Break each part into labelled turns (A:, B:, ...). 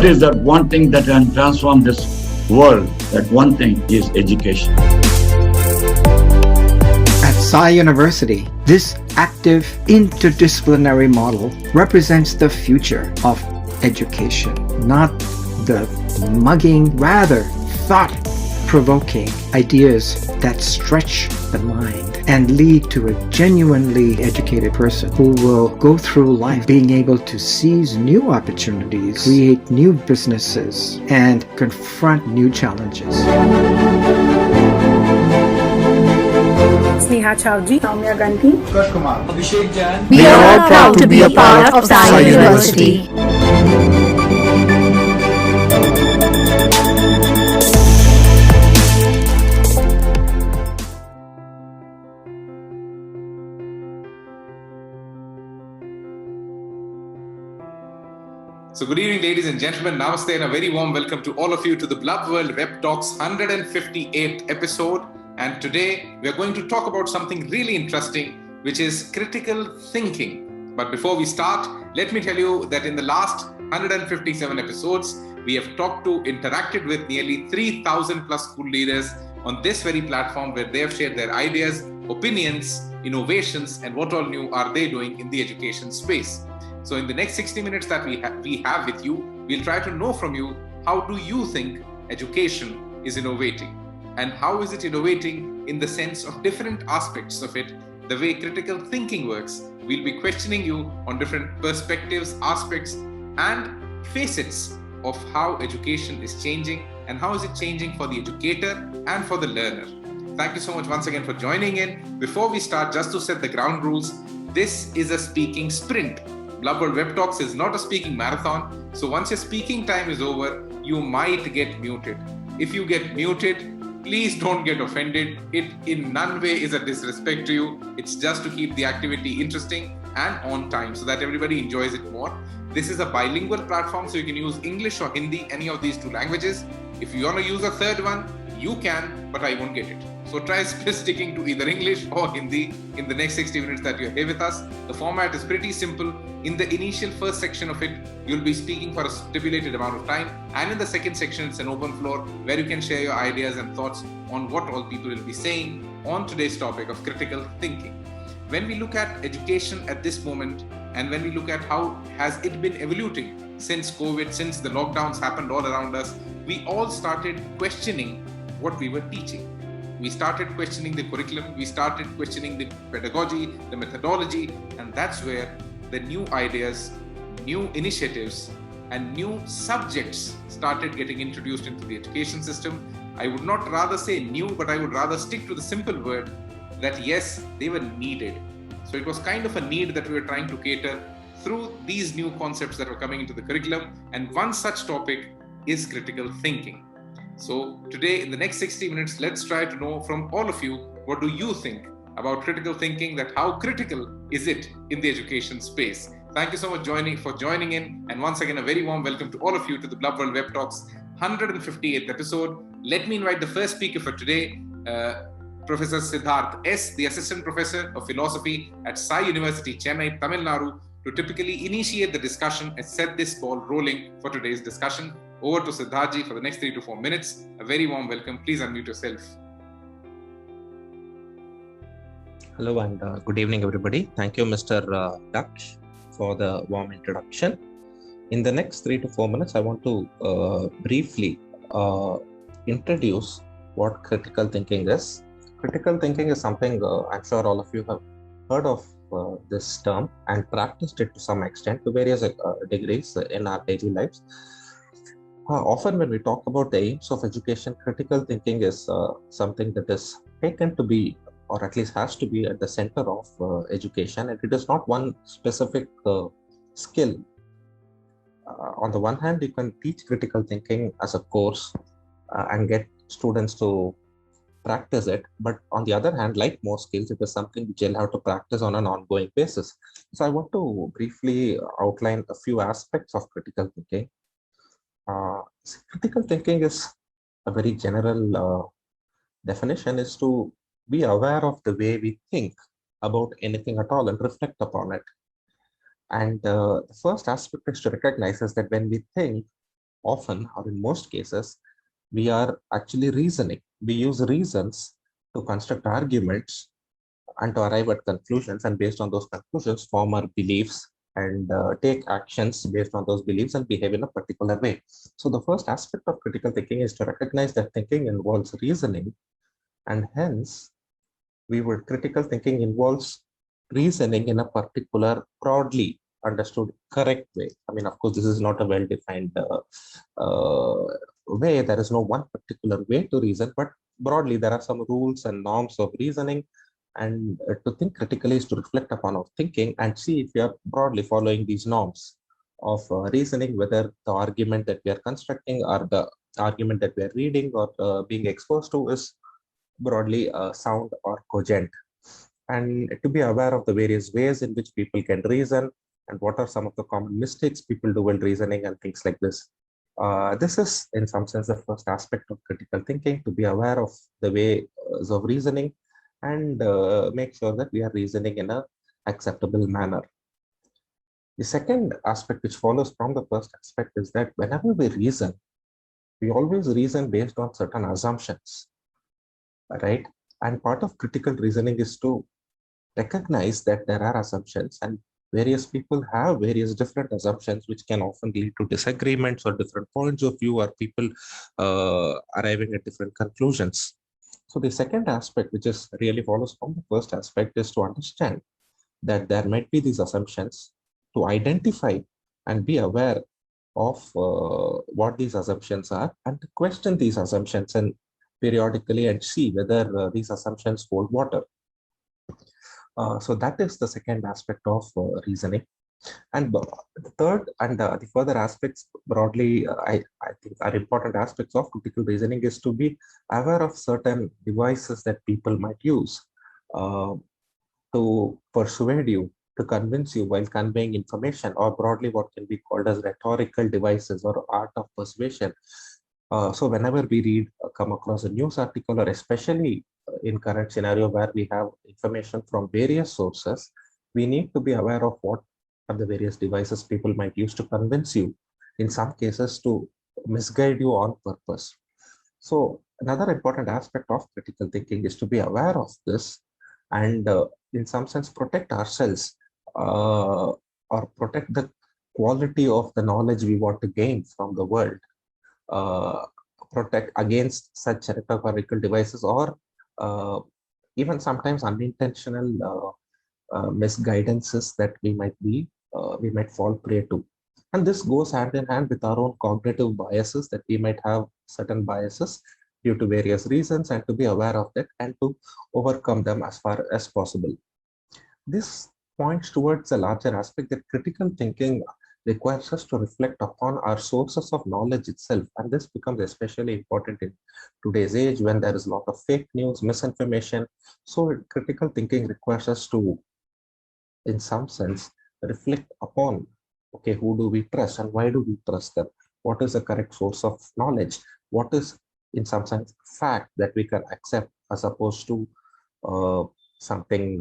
A: what is that one thing that can transform this world? That one thing is education.
B: At Sai University, this active interdisciplinary model represents the future of education, not the mugging, rather thought-provoking ideas that stretch the mind and lead to a genuinely educated person who will go through life being able to seize new opportunities, create new businesses, and confront new challenges.
C: Sneha Chowdhury, Soumya Gandhi,
D: Abhishek Jain.
E: We are all proud to be a part of Sai University.
F: So good evening, ladies and gentlemen. Namaste and a very warm welcome to all of you to the Blub World Web Talks 158th episode. And today we are going to talk about something really interesting, which is critical thinking. But before we start, let me tell you that in the last 157 episodes, we have interacted with nearly 3,000 plus school leaders on this very platform where they have shared their ideas, opinions, innovations, and what all new are they doing in the education space. So in the next 60 minutes that we have with you, we'll try to know from you, how do you think education is innovating? And how is it innovating in the sense of different aspects of it, the way critical thinking works? We'll be questioning you on different perspectives, aspects, and facets of how education is changing and how is it changing for the educator and for the learner. Thank you so much once again for joining in. Before we start, just to set the ground rules, this is a speaking sprint. Blub World Web Talks is not a speaking marathon. So once your speaking time is over, you might get muted. If you get muted, please don't get offended. It in none way is a disrespect to you. It's just to keep the activity interesting and on time so that everybody enjoys it more. This is a bilingual platform, so you can use English or Hindi, any of these two languages. If you want to use a third one, you can, but I won't get it. So try sticking to either English or Hindi in the next 60 minutes that you're here with us. The format is pretty simple. In the initial first section of it, you'll be speaking for a stipulated amount of time. And in the second section, it's an open floor where you can share your ideas and thoughts on what all people will be saying on today's topic of critical thinking. When we look at education at this moment, and when we look at how has it been evolving since COVID, since the lockdowns happened all around us, we all started questioning what we were teaching. We started questioning the curriculum, we started questioning the pedagogy, the methodology, and that's where the new ideas, new initiatives, and new subjects started getting introduced into the education system. I would not rather say new, but I would rather stick to the simple word that yes, they were needed. So it was kind of a need that we were trying to cater through these new concepts that were coming into the curriculum. And one such topic is critical thinking. So today, in the next 60 minutes, let's try to know from all of you, what do you think about critical thinking, that how critical is it in the education space? Thank you so much for joining in. And once again, a very warm welcome to all of you to the Blub World Web Talks 158th episode. Let me invite the first speaker for today, Professor Siddhart S., the Assistant Professor of Philosophy at Sai University, Chennai, Tamil Nadu, to typically initiate the discussion and set this ball rolling for today's discussion. Over to Siddhartji for the next 3 to 4 minutes. A very warm welcome. Please unmute yourself.
G: Hello and good evening, everybody. Thank you, Mr. Daksh, for the warm introduction. In the next 3 to 4 minutes, I want to briefly introduce what critical thinking is. Critical thinking is something I'm sure all of you have heard of this term and practiced it to some extent to various degrees in our daily lives. Often when we talk about the aims of education, critical thinking is something that is taken to be, or at least has to be, at the center of education, and it is not one specific skill. On the one hand, you can teach critical thinking as a course and get students to practice it, but on the other hand, like most skills, it is something which you'll have to practice on an ongoing basis. So I want to briefly outline a few aspects of critical thinking. Critical thinking is a very general definition, is to be aware of the way we think about anything at all and reflect upon it. And the first aspect is to recognize is that when we think, often, or in most cases, we are actually reasoning. We use reasons to construct arguments and to arrive at conclusions, and based on those conclusions, form our beliefs and take actions based on those beliefs and behave in a particular way. So the first aspect of critical thinking is to recognize that thinking involves reasoning, and hence critical thinking involves reasoning in a particular broadly understood correct way. I mean, of course, this is not a well-defined way. There is no one particular way to reason, but broadly there are some rules and norms of reasoning. And to think critically is to reflect upon our thinking and see if we are broadly following these norms of reasoning, whether the argument that we are constructing or the argument that we are reading or being exposed to is broadly sound or cogent. And to be aware of the various ways in which people can reason and what are some of the common mistakes people do while reasoning and things like this. This is, in some sense, the first aspect of critical thinking, to be aware of the ways of reasoning and make sure that we are reasoning in an acceptable manner. The second aspect which follows from the first aspect is that whenever we reason, we always reason based on certain assumptions, right? And part of critical reasoning is to recognize that there are assumptions, and various people have various different assumptions, which can often lead to disagreements or different points of view, or people arriving at different conclusions. So the second aspect, which is really follows from the first aspect, is to understand that there might be these assumptions, to identify and be aware of what these assumptions are, and to question these assumptions and periodically and see whether these assumptions hold water. So that is the second aspect of reasoning. And the third and the further aspects broadly, I think are important aspects of critical reasoning is to be aware of certain devices that people might use to persuade you, to convince you while conveying information, or broadly what can be called as rhetorical devices or art of persuasion. So whenever we read, come across a news article, or especially in current scenario where we have information from various sources, we need to be aware of what are the various devices people might use to convince you, in some cases to misguide you on purpose. So another important aspect of critical thinking is to be aware of this and in some sense protect ourselves or protect the quality of the knowledge we want to gain from the world, protect against such rhetorical devices or even sometimes unintentional misguidances that we might fall prey to. And this goes hand in hand with our own cognitive biases, that we might have certain biases due to various reasons, and to be aware of that and to overcome them as far as possible. This points towards a larger aspect that critical thinking requires us to reflect upon our sources of knowledge itself. And this becomes especially important in today's age when there is a lot of fake news, misinformation. So critical thinking requires us to, in some sense, reflect upon, okay, who do we trust and why do we trust them? What is the correct source of knowledge? What is, in some sense, fact that we can accept as opposed to something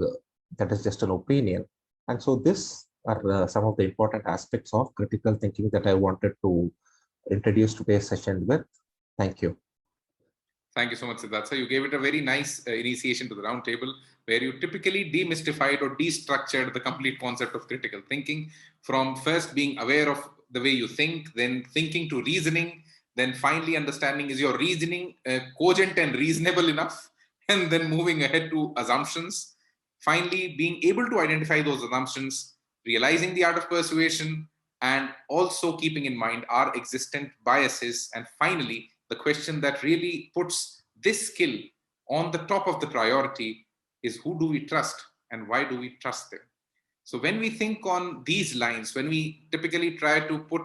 G: that is just an opinion? And so this are some of the important aspects of critical thinking that I wanted to introduce today's session with. Thank you.
F: Thank you so much, Siddhart. So you gave it a very nice initiation to the roundtable, where you typically demystified or destructured the complete concept of critical thinking, from first being aware of the way you think, then thinking to reasoning, then finally understanding is your reasoning cogent and reasonable enough, and then moving ahead to assumptions. Finally, being able to identify those assumptions, realizing the art of persuasion, and also keeping in mind our existent biases. And finally, the question that really puts this skill on the top of the priority is, who do we trust and why do we trust them? So when we think on these lines, when we typically try to put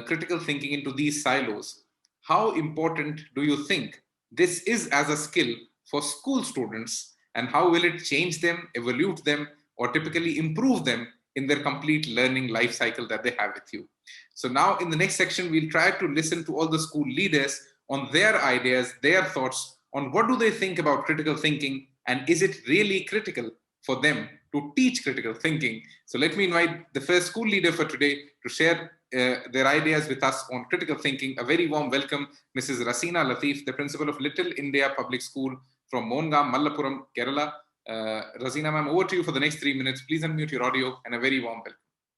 F: critical thinking into these silos, how important do you think this is as a skill for school students, and how will it change them, evolve them, or typically improve them in their complete learning life cycle that they have with you? So now in the next section, we'll try to listen to all the school leaders on their ideas, their thoughts on what do they think about critical thinking, and is it really critical for them to teach critical thinking? So let me invite the first school leader for today to share their ideas with us on critical thinking. A very warm welcome, Mrs. Raseena Latheef, the principal of Little India Public School from Mongam, Malappuram, Kerala. Raseena ma'am, over to you for the next 3 minutes. Please unmute your audio and a very warm welcome.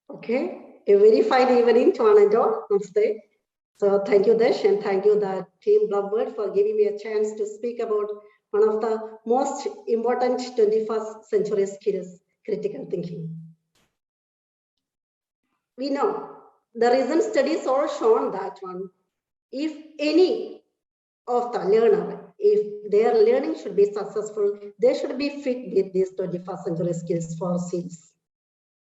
C: Okay, a very fine evening to one and all. Namaste. So thank you, Daksh, and thank you, the team Blub World, for giving me a chance to speak about one of the most important 21st century skills, critical thinking. We know the recent studies all shown that if any of the learner, if their learning should be successful, they should be fit with these 21st century skills for C's.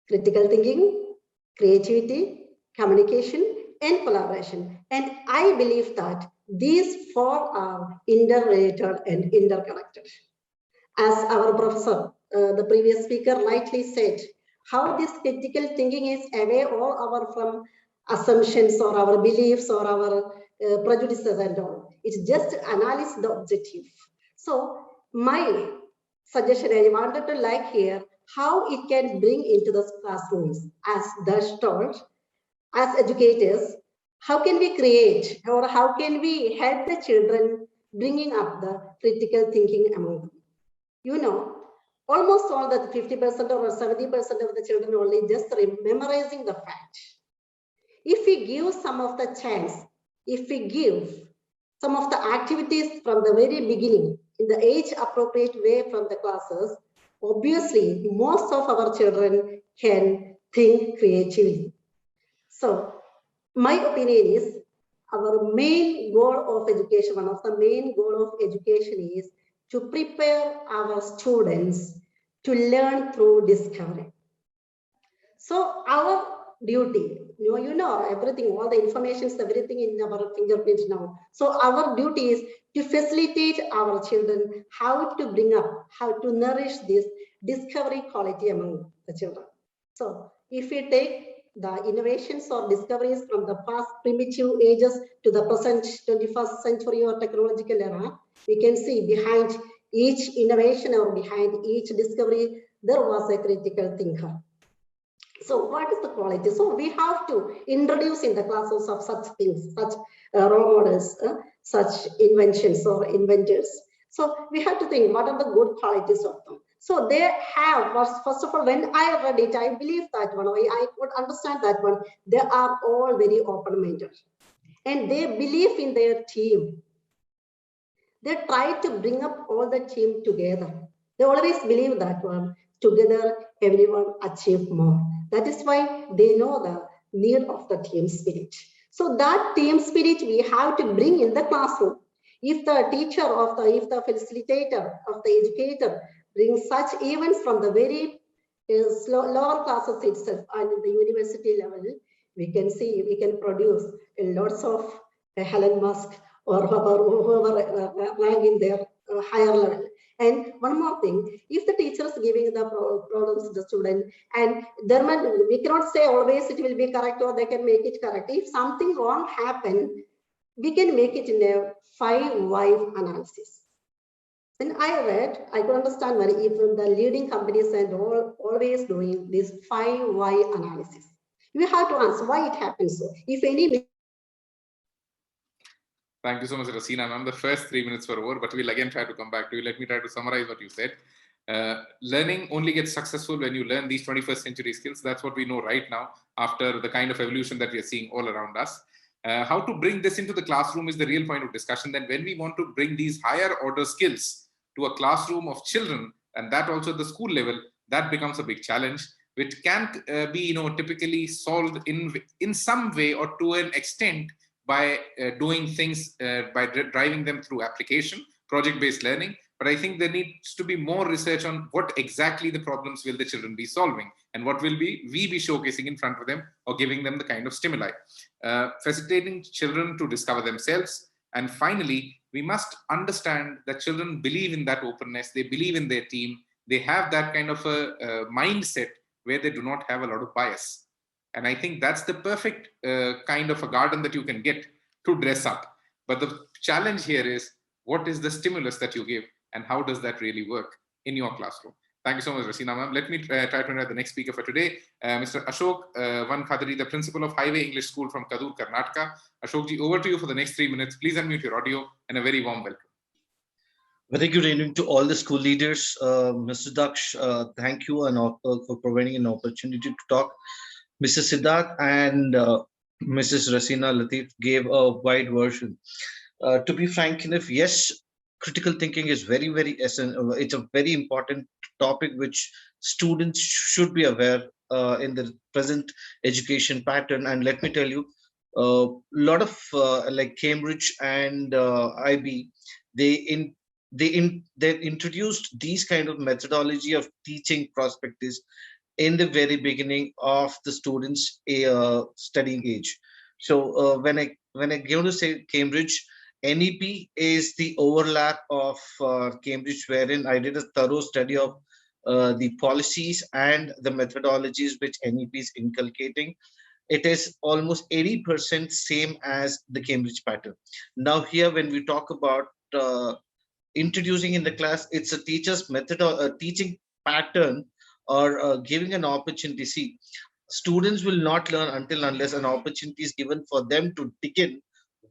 C: Critical thinking, creativity, communication, and collaboration. And I believe that these four are interrelated and interconnected. As our professor, the previous speaker rightly said, how this critical thinking is away all from assumptions or our beliefs or our prejudices and all. It's just analyze the objective. So my suggestion I wanted to like here, how it can bring into the classrooms, as Daksh told, as educators, how can we create or how can we help the children bringing up the critical thinking among them? You know, almost all the 50% or 70% of the children only just memorizing the fact. If we give some of the chance, if we give some of the activities from the very beginning in the age appropriate way from the classes, obviously most of our children can think creatively. So my opinion is our main goal of education, one of the main goal of education is to prepare our students to learn through discovery. So our duty, you know everything, all the information, everything in our fingerprint now. So our duty is to facilitate our children how to bring up, how to nourish this discovery quality among the children. So if we take the innovations or discoveries from the past primitive ages to the present 21st century or technological era, we can see behind each innovation or behind each discovery, there was a critical thinker. So what is the quality? So we have to introduce in the classes of such things, such role models, such inventions or inventors. So we have to think what are the good qualities of them. So they have, first of all, when I read it, I believe that one, I could understand that one, they are all very open-minded and they believe in their team. They try to bring up all the team together. They always believe that one, together everyone achieve more. That is why they know the need of the team spirit. So that team spirit we have to bring in the classroom. If the teacher of the, if the facilitator of the educator brings such events from the very lower classes itself and in the university level, we can see, we can produce lots of Elon Musk or whoever rank in their higher level. And one more thing, if the teacher is giving the problems to the student, and there might, we cannot say always it will be correct or they can make it correct. If something wrong happen, we can make it in a 5 why analysis. When I read, I could understand why even the leading companies and all always doing this 5 why analysis. You have to answer why it happens so. If any.
F: Thank you so much, Raseena ma'am. The first 3 minutes were over, but we'll again try to come back to you. Let me try to summarize what you said. Learning only gets successful when you learn these 21st century skills. That's what we know right now after the kind of evolution that we are seeing all around us. How to bring this into the classroom is the real point of discussion. Then when we want to bring these higher order skills to a classroom of children, and that also at the school level, that becomes a big challenge, which can be, typically solved in some way or to an extent by doing things, by driving them through application, project-based learning. But I think there needs to be more research on what exactly the problems will the children be solving and what will we be showcasing in front of them or giving them the kind of stimuli. Facilitating children to discover themselves. And finally, we must understand that children believe in that openness, they believe in their team, they have that kind of a mindset where they do not have a lot of bias. And I think that's the perfect kind of a garden that you can get to dress up. But the challenge here is, what is the stimulus that you give and how does that really work in your classroom? Thank you so much, Raseena ma'am. Let me try to invite the next speaker for today, Mr. Ashok Vankadari, the principal of Highway English School from Kadur, Karnataka. Ashok ji, over to you for the next 3 minutes. Please unmute your audio and a very warm welcome.
H: Very good evening to all the school leaders. Mr. Daksh, thank you for providing an opportunity to talk. Mr. Siddhart and Mrs. Raseena Latheef gave a wide version. To be frank enough, yes, critical thinking is very essential. It's a very important topic which students should be aware in the present education pattern. And let me tell you, a lot of like Cambridge and IB, they introduced these kind of methodology of teaching perspectives in the very beginning of the students' studying age. So when I give to say Cambridge, NEP is the overlap of Cambridge, wherein I did a thorough study of the policies and the methodologies which NEP is inculcating. It is almost 80% same as the Cambridge pattern. Now here, when we talk about introducing in the class, it's a teacher's method or a teaching pattern or giving an opportunity. See, students will not learn until unless an opportunity is given for them to dig in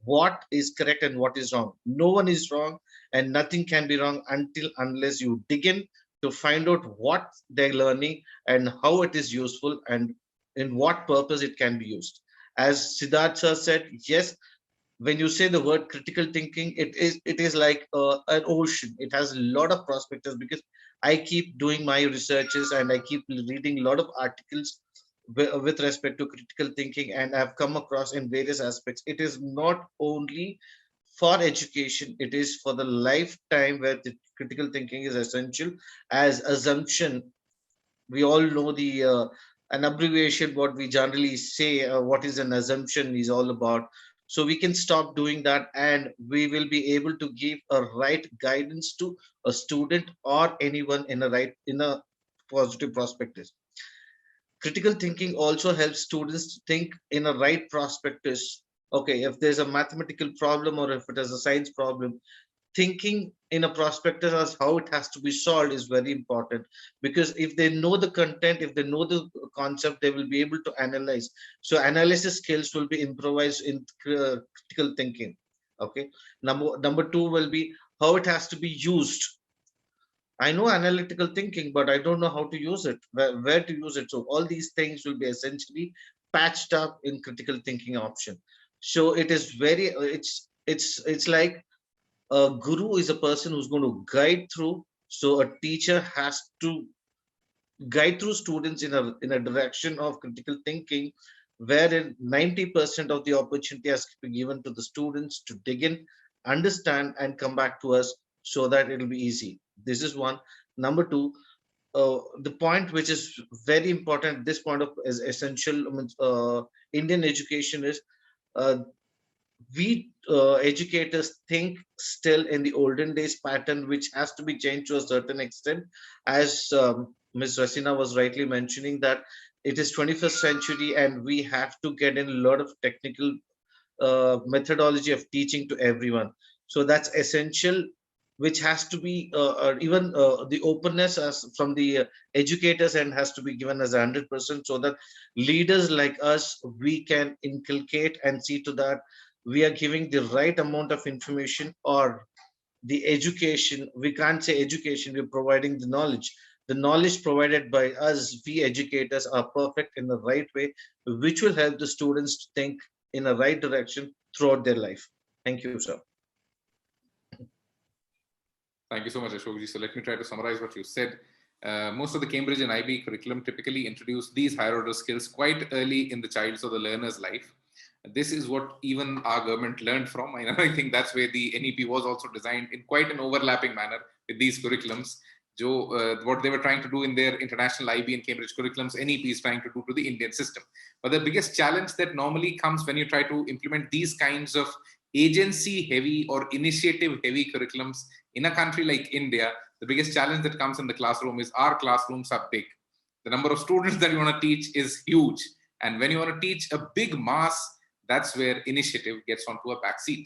H: what is correct and what is wrong. No one is wrong and nothing can be wrong until unless you dig in to find out what they're learning and how it is useful and in what purpose it can be used. As Siddhart sir said, yes, when you say the word critical thinking, it is like an ocean. It has a lot of prospectors because I keep doing my researches and I keep reading a lot of articles with respect to critical thinking, and I've come across in various aspects. It is not only for education, it is for the lifetime where the critical thinking is essential. As assumption, we all know the an abbreviation what we generally say what is an assumption is all about. So we can stop doing that and we will be able to give a right guidance to a student or anyone in a positive perspective. Critical thinking also helps students to think in a right prospectus. Okay, if there's a mathematical problem or if it is a science problem, thinking in a prospectus as how it has to be solved is very important, because if they know the content, if they know the concept, they will be able to analyze. So analysis skills will be improvised in critical thinking. Okay, number two will be how it has to be used. I know analytical thinking, but I don't know how to use it, where to use it. So all these things will be essentially patched up in critical thinking option. So it is very, it's like a guru is a person who's going to guide through. So a teacher has to guide through students in a direction of critical thinking, wherein 90% of the opportunity has to be given to the students to dig in, understand, and come back to us so that it'll be easy. This is one. Number two, the point which is very important, this point of is essential, Indian education is, we educators think still in the olden days pattern, which has to be changed to a certain extent. As Ms. Raseena was rightly mentioning that it is 21st century and we have to get in a lot of technical methodology of teaching to everyone. So that's essential, which has to be even the openness as from the educators and has to be given as 100%, so that leaders like us, we can inculcate and see to that we are giving the right amount of information or the education. We can't say education, we're providing the knowledge. The knowledge provided by us, we educators, are perfect in the right way, which will help the students to think in a right direction throughout their life. Thank you, sir.
F: Thank you so much, Ashokji. So let me try to summarize what you said. Most of the Cambridge and IB curriculum typically introduce these higher order skills quite early in the child's or the learner's life. This is what even our government learned from. I think that's where the NEP was also designed in quite an overlapping manner with these curriculums. What they were trying to do in their international IB and Cambridge curriculums, NEP is trying to do to the Indian system. But the biggest challenge that normally comes when you try to implement these kinds of agency-heavy or initiative-heavy curriculums in a country like India, the biggest challenge that comes in the classroom is our classrooms are big. The number of students that you want to teach is huge. And when you want to teach a big mass, that's where initiative gets onto a backseat.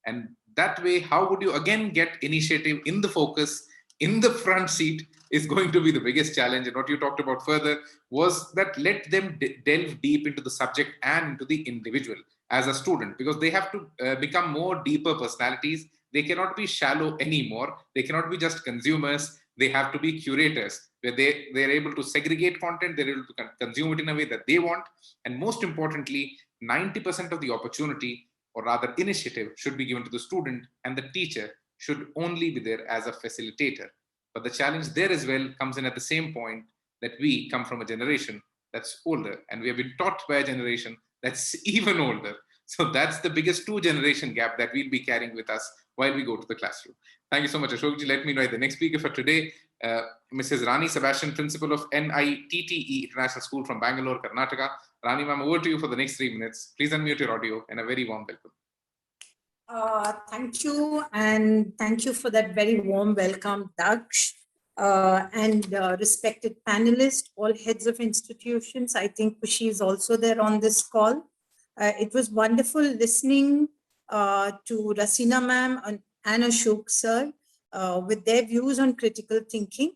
F: And that way, how would you again get initiative in the focus in the front seat is going to be the biggest challenge. And what you talked about further was that let them delve deep into the subject and into the individual as a student, because they have to become more deeper personalities. They cannot be shallow anymore. They cannot be just consumers. They have to be curators, where they're able to segregate content, they're able to consume it in a way that they want. And most importantly, 90% of the opportunity, or rather initiative, should be given to the student, and the teacher should only be there as a facilitator. But the challenge there as well comes in at the same point, that we come from a generation that's older, and we have been taught by a generation that's even older. So that's the biggest 2-generation gap that we'll be carrying with us while we go to the classroom. Thank you so much, Ashokji. Let me know the next speaker for today, Mrs. Rani, Sebastian, Principal of NITTE International School from Bangalore, Karnataka. Rani, ma'am, over to you for the next 3 minutes. Please unmute your audio, and a very warm welcome.
I: Thank you, and thank you for that very warm welcome, Daksh, and respected panelists, all heads of institutions. I think Kushi is also there on this call. It was wonderful listening to Raseena ma'am and Ashok sir with their views on critical thinking.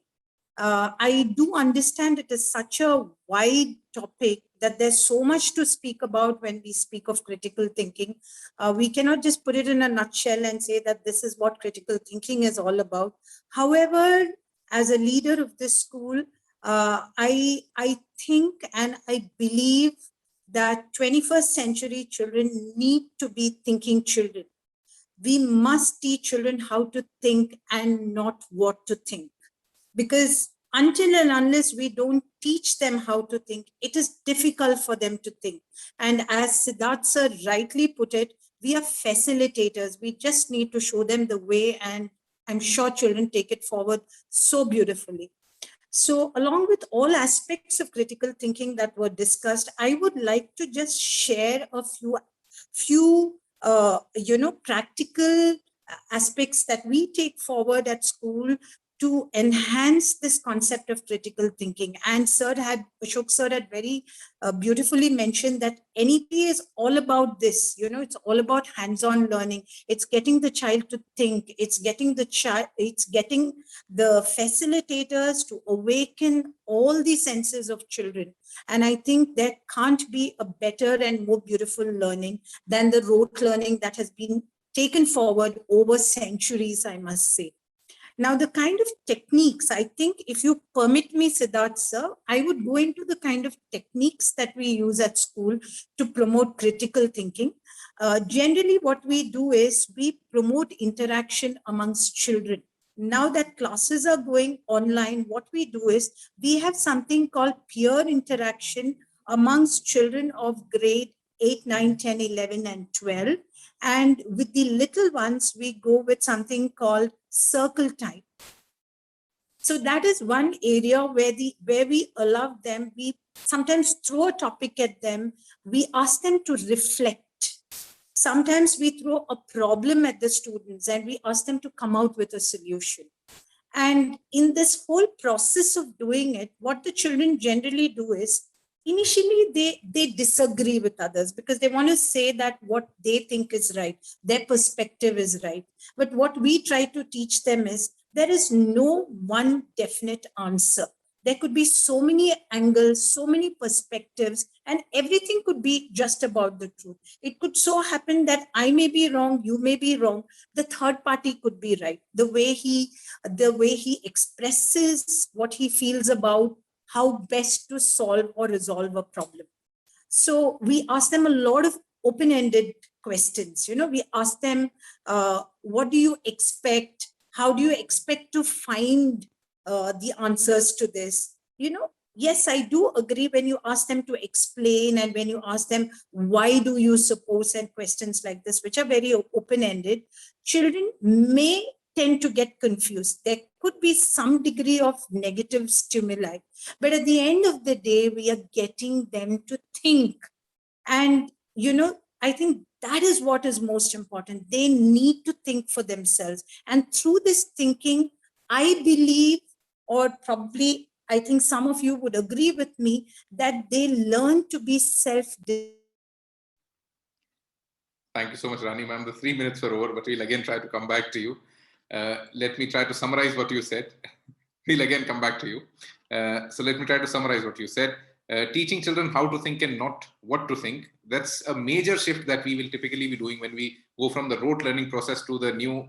I: I do understand it is such a wide topic that there's so much to speak about when we speak of critical thinking. We cannot just put it in a nutshell and say that this is what critical thinking is all about. However, as a leader of this school, I think and I believe that 21st century children need to be thinking children. We must teach children how to think and not what to think. Because until and unless we don't teach them how to think, it is difficult for them to think. And as Siddhart sir rightly put it, we are facilitators. We just need to show them the way, and I'm sure children take it forward so beautifully. So along with all aspects of critical thinking that were discussed, I would like to just share a few practical aspects that we take forward at school to enhance this concept of critical thinking. And Ashok sir had very beautifully mentioned that NETTE is all about this. It's all about hands-on learning. It's getting the child to think. It's getting the facilitators to awaken all the senses of children. And I think there can't be a better and more beautiful learning than the rote learning that has been taken forward over centuries, I must say. Now, the kind of techniques, I think if you permit me, Siddhart sir, I would go into the kind of techniques that we use at school to promote critical thinking. Generally, what we do is we promote interaction amongst children. Now that classes are going online, what we do is we have something called peer interaction amongst children of grade 8, 9, 10, 11, and 12. And with the little ones, we go with something called circle time. So that is one area where we allow them, we sometimes throw a topic at them, we ask them to reflect. Sometimes we throw a problem at the students and we ask them to come out with a solution. And in this whole process of doing it, what the children generally do is, initially they disagree with others because they want to say that what they think is right, their perspective is right. But what we try to teach them is there is no one definite answer. There could be so many angles, so many perspectives, and everything could be just about the truth. It could so happen that I may be wrong, you may be wrong, the third party could be right. The way he expresses what he feels about how best to solve or resolve a problem. So we ask them a lot of open-ended questions. We ask them, what do you expect? How do you expect to find the answers to this? Yes, I do agree when you ask them to explain and when you ask them, why do you suppose, and questions like this, which are very open-ended, children may tend to get confused. There could be some degree of negative stimuli, but at the end of the day, we are getting them to think. And, I think that is what is most important. They need to think for themselves. And through this thinking, I believe, or probably I think some of you would agree with me, that they learn to be self-disciplined.
F: Thank you so much, Rani ma'am. The 3 minutes were over, but we'll again try to come back to you. Let me try to summarize what you said. We'll again come back to you. So let me try to summarize what you said. Teaching children how to think and not what to think. That's a major shift that we will typically be doing when we go from the rote learning process to the new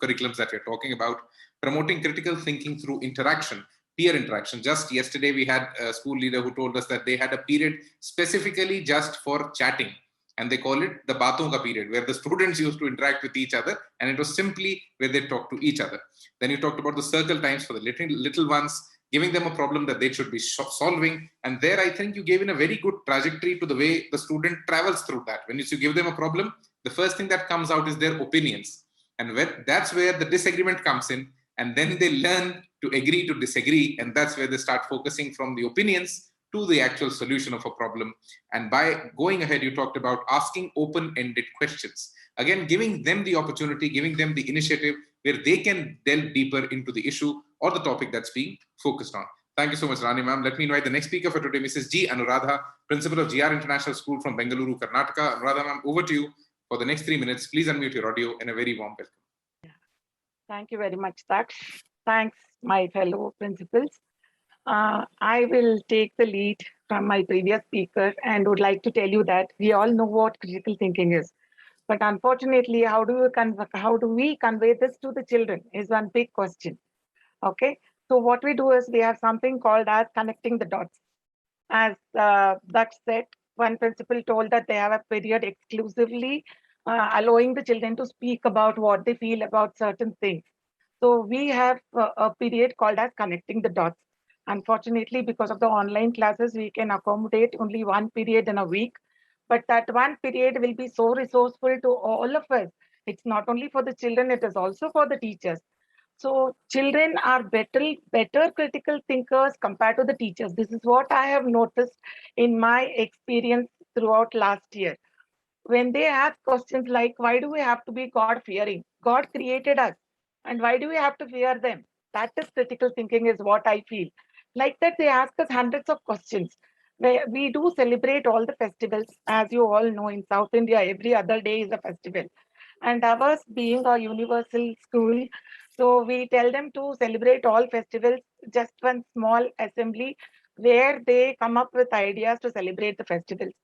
F: curriculums that we're talking about. Promoting critical thinking through interaction, peer interaction. Just yesterday, we had a school leader who told us that they had a period specifically just for chatting. And they call it the Baaton ka period, where the students used to interact with each other, and it was simply where they talked to each other. Then you talked about the circle times for the little ones, giving them a problem that they should be solving. And there, I think you gave in a very good trajectory to the way the student travels through that. When you give them a problem, the first thing that comes out is their opinions. And that's where the disagreement comes in. And then they learn to agree to disagree. And that's where they start focusing from the opinions to the actual solution of a problem. And by going ahead, you talked about asking open-ended questions. Again, giving them the opportunity, giving them the initiative where they can delve deeper into the issue or the topic that's being focused on. Thank you so much, Rani ma'am. Let me invite the next speaker for today, Mrs. G. Anuradha, Principal of GR International School from Bengaluru, Karnataka. Anuradha ma'am, over to you for the next 3 minutes. Please unmute your audio and a very warm welcome.
J: Thank you very much, Daksh. Thanks, my fellow principals. I will take the lead from my previous speaker and would like to tell you that we all know what critical thinking is. But unfortunately, how do we convey this to the children is one big question. Okay, so what we do is we have something called as connecting the dots. As Daksh said, one principal told that they have a period exclusively allowing the children to speak about what they feel about certain things. So we have a period called as connecting the dots. Unfortunately, because of the online classes, we can accommodate only one period in a week. But that one period will be so resourceful to all of us. It's not only for the children, it is also for the teachers. So children are better critical thinkers compared to the teachers. This is what I have noticed in my experience throughout last year. When they ask questions like, why do we have to be God-fearing? God created us. And why do we have to fear them? That is critical thinking is what I feel. Like that, they ask us hundreds of questions. We do celebrate all the festivals. As you all know, in South India, every other day is a festival. And ours being a universal school, so we tell them to celebrate all festivals, just one small assembly where they come up with ideas to celebrate the festivals.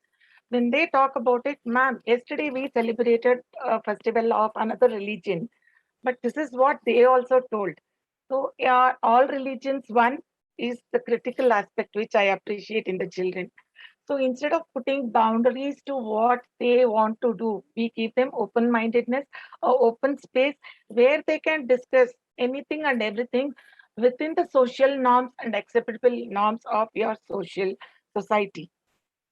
J: When they talk about it, ma'am, yesterday we celebrated a festival of another religion, but this is what they also told. So all religions, one is the critical aspect, which I appreciate in the children. So instead of putting boundaries to what they want to do, we give them open-mindedness, or open space where they can discuss anything and everything within the social norms and acceptable norms of your social society.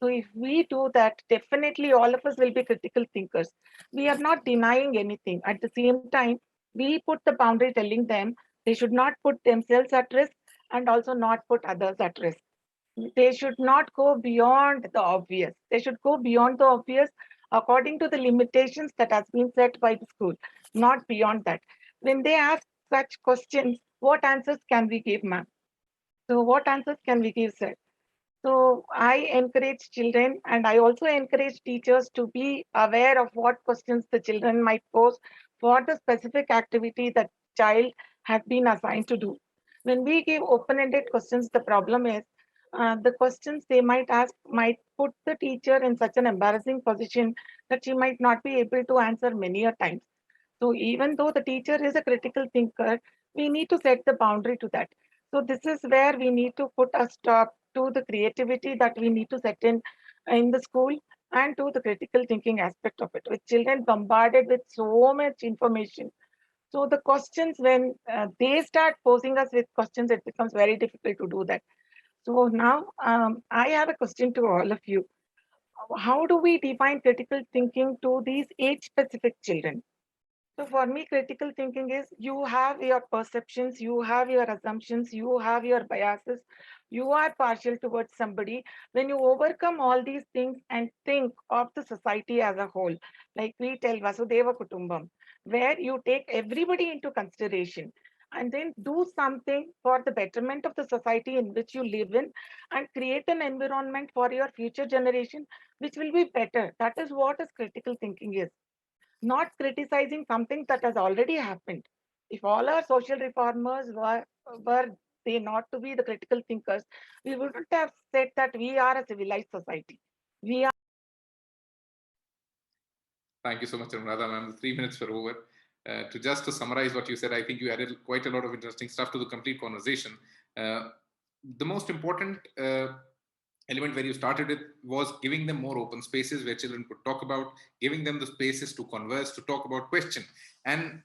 J: So if we do that, definitely all of us will be critical thinkers. We are not denying anything. At the same time, we put the boundary telling them they should not put themselves at risk and also not put others at risk. They should not go beyond the obvious. They should go beyond the obvious according to the limitations that has been set by the school, not beyond that. When they ask such questions, what answers can we give, ma'am? So what answers can we give, sir? So I encourage children and I also encourage teachers to be aware of what questions the children might pose for the specific activity that child has been assigned to do. When we give open-ended questions, the problem is the questions they might ask might put the teacher in such an embarrassing position that she might not be able to answer many a times. So even though the teacher is a critical thinker, we need to set the boundary to that. So this is where we need to put a stop to the creativity that we need to set in the school and to the critical thinking aspect of it. With children bombarded with so much information, so the questions, when they start posing us with questions, it becomes very difficult to do that. So now I have a question to all of you. How do we define critical thinking to these age-specific children? So for me, critical thinking is you have your perceptions, you have your assumptions, you have your biases, you are partial towards somebody. When you overcome all these things and think of the society as a whole, like we tell Vasudeva Kutumbam, where you take everybody into consideration and then do something for the betterment of the society in which you live in and create an environment for your future generation, which will be better. That is what is critical thinking is. Not criticizing something that has already happened. If all our social reformers were they not to be the critical thinkers, we wouldn't have said that we are a civilized society. We are.
F: Thank you so much, Anuradha, ma'am. The 3 minutes were over. To summarize what you said, I think you added quite a lot of interesting stuff to the complete conversation. The most important element where you started it was giving them more open spaces where children could talk about, giving them the spaces to converse, to talk about question. And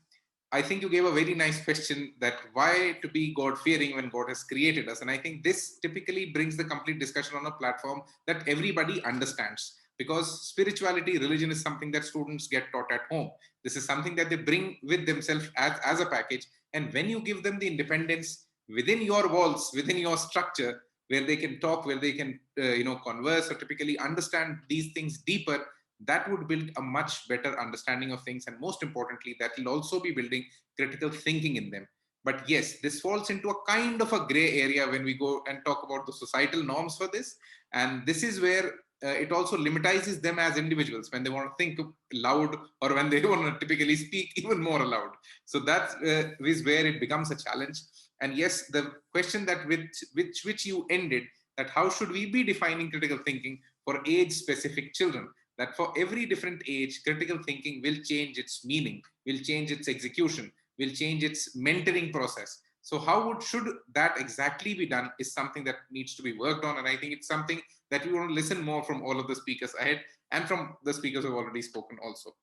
F: I think you gave a very nice question, that why to be God-fearing when God has created us. And I think this typically brings the complete discussion on a platform that everybody understands, because spirituality, religion is something that students get taught at home. This is something that they bring with themselves as a package. And when you give them the independence within your walls, within your structure, where they can talk, where they can converse or typically understand these things deeper, that would build a much better understanding of things. And most importantly, that will also be building critical thinking in them. But yes, this falls into a kind of a gray area when we go and talk about the societal norms for this. And this is where it also limitizes them as individuals when they want to think loud, or when they want to typically speak even more aloud. So that is where it becomes a challenge. And yes, the question that which you ended, that how should we be defining critical thinking for age-specific children? That for every different age, critical thinking will change its meaning, will change its execution, will change its mentoring process. So how should that exactly be done is something that needs to be worked on. And I think it's something that we want to listen more from all of the speakers ahead, and from the speakers who have already spoken also.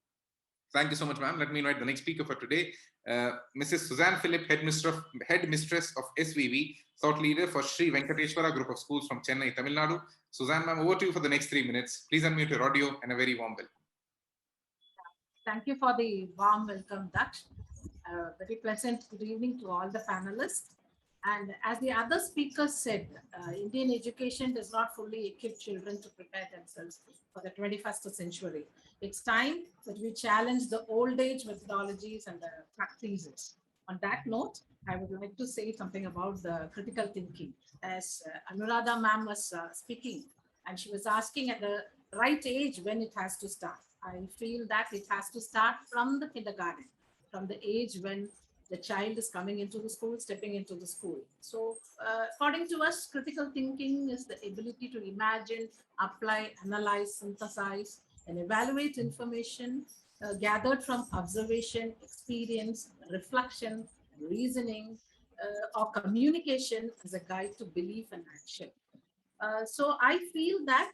F: Thank you so much, ma'am. Let me invite the next speaker for today, Mrs. Suzanne Philip, Headmistress of SVV, Thought Leader for Sri Venkateshwara Group of Schools from Chennai, Tamil Nadu. Suzanne, ma'am, over to you for the next 3 minutes. Please unmute your audio, and a very warm welcome.
K: Thank you for the warm welcome, Daksh. Very pleasant good evening to all the panelists. And as the other speakers said, Indian education does not fully equip children to prepare themselves for the 21st century. It's time that we challenge the old age methodologies and the practices. On that note, I would like to say something about the critical thinking. As Anuradha ma'am was speaking, and she was asking at the right age when it has to start. I feel that it has to start from the kindergarten, from the age when the child is coming into the school, stepping into the school. So according to us, critical thinking is the ability to imagine, apply, analyze, synthesize, and evaluate information gathered from observation, experience, reflection, reasoning, or communication as a guide to belief and action. So I feel that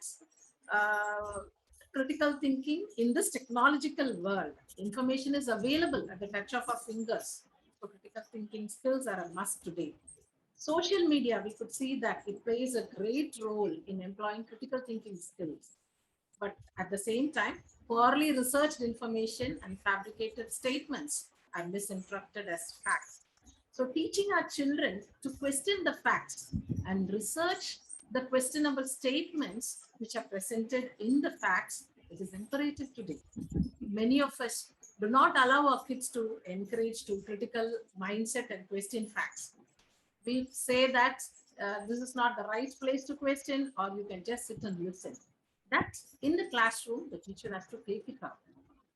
K: critical thinking in this technological world, information is available at the touch of our fingers. So critical thinking skills are a must today. Social media, we could see that it plays a great role in employing critical thinking skills. But at the same time, poorly researched information and fabricated statements are misinterpreted as facts. So teaching our children to question the facts and research the questionable statements which are presented in the facts, it is imperative today. Many of us do not allow our kids to encourage to critical mindset and question facts. We say that this is not the right place to question, or you can just sit and listen. That's in the classroom, the teacher has to take it up.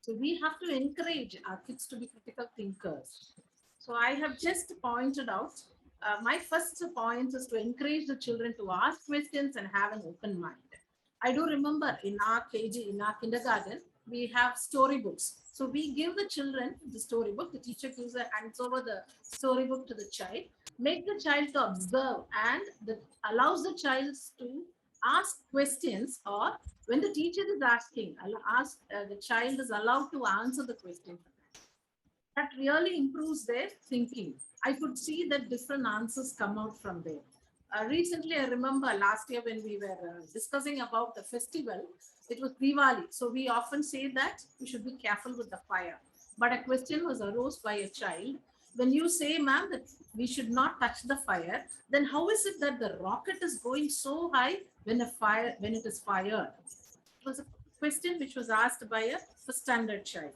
K: So we have to encourage our kids to be critical thinkers. So I have just pointed out, my first point is to encourage the children to ask questions and have an open mind. I do remember in our KG, in our kindergarten, we have storybooks. So we give the children the storybook, the teacher hands over the storybook to the child, make the child to observe, and allows the child to ask questions, or when the teacher is asking, the child is allowed to answer the question. That really improves their thinking. I could see that different answers come out from there. Recently, I remember last year when we were discussing about the festival, it was Diwali. So we often say that we should be careful with the fire. But a question was arose by a child. When you say, ma'am, that we should not touch the fire, then how is it that the rocket is going so high when it is fired? It was a question which was asked by a first standard child.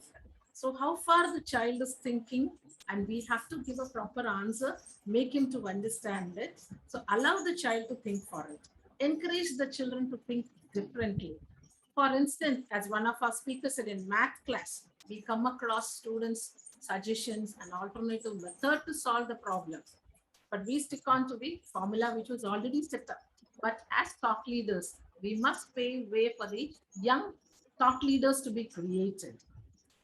K: So how far the child is thinking, and we have to give a proper answer, make him to understand it. So allow the child to think for it. Encourage the children to think differently. For instance, as one of our speakers said, in math class, we come across students suggestions, and alternative method to solve the problem. But we stick on to the formula which was already set up. But as thought leaders, we must pave way for the young thought leaders to be created.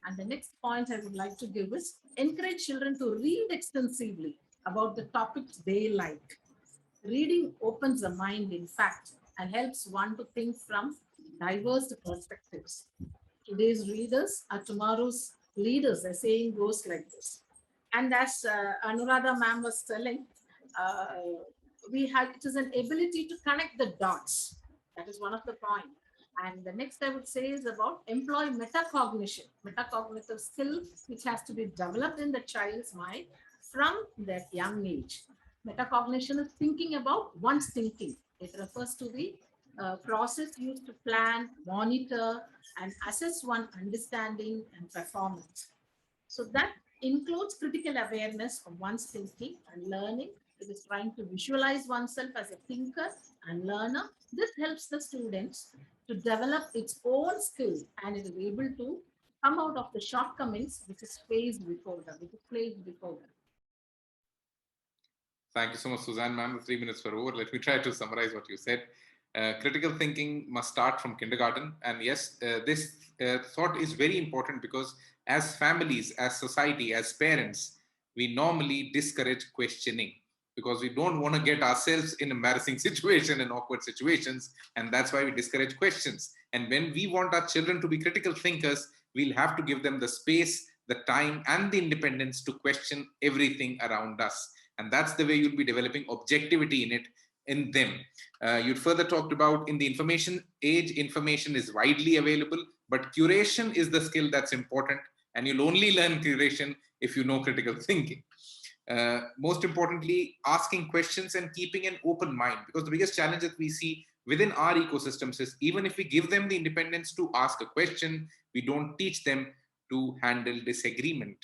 K: And the next point I would like to give is encourage children to read extensively about the topics they like. Reading opens the mind, in fact, and helps one to think from diverse perspectives. Today's readers are tomorrow's leaders. The saying goes like this. And as Anuradha ma'am was telling, uh, it is an ability to connect the dots. That is one of the points. And the next I would say is about employ metacognition, metacognitive skill, which has to be developed in the child's mind from that young age. Metacognition is thinking about one's thinking. It refers to the process used to plan, monitor, and assess one's understanding and performance. So that includes critical awareness of one's thinking and learning. It is trying to visualize oneself as a thinker and learner. This helps the students to develop its own skill, and it is able to come out of the shortcomings which is placed before them,
F: Thank you so much, Suzanne, ma'am. The 3 minutes were over. Let me try to summarize what you said. Critical thinking must start from kindergarten. And yes, this thought is very important because as families, as society, as parents, we normally discourage questioning because we don't want to get ourselves in embarrassing situation and awkward situations. And that's why we discourage questions. And when we want our children to be critical thinkers, we'll have to give them the space, the time, and the independence to question everything around us. And that's the way you'll be developing objectivity in them. You'd further talked about in the information age, information is widely available, but curation is the skill that's important. And you'll only learn curation if you know critical thinking. Most importantly, asking questions and keeping an open mind, because the biggest challenge that we see within our ecosystems is even if we give them the independence to ask a question, we don't teach them to handle disagreement,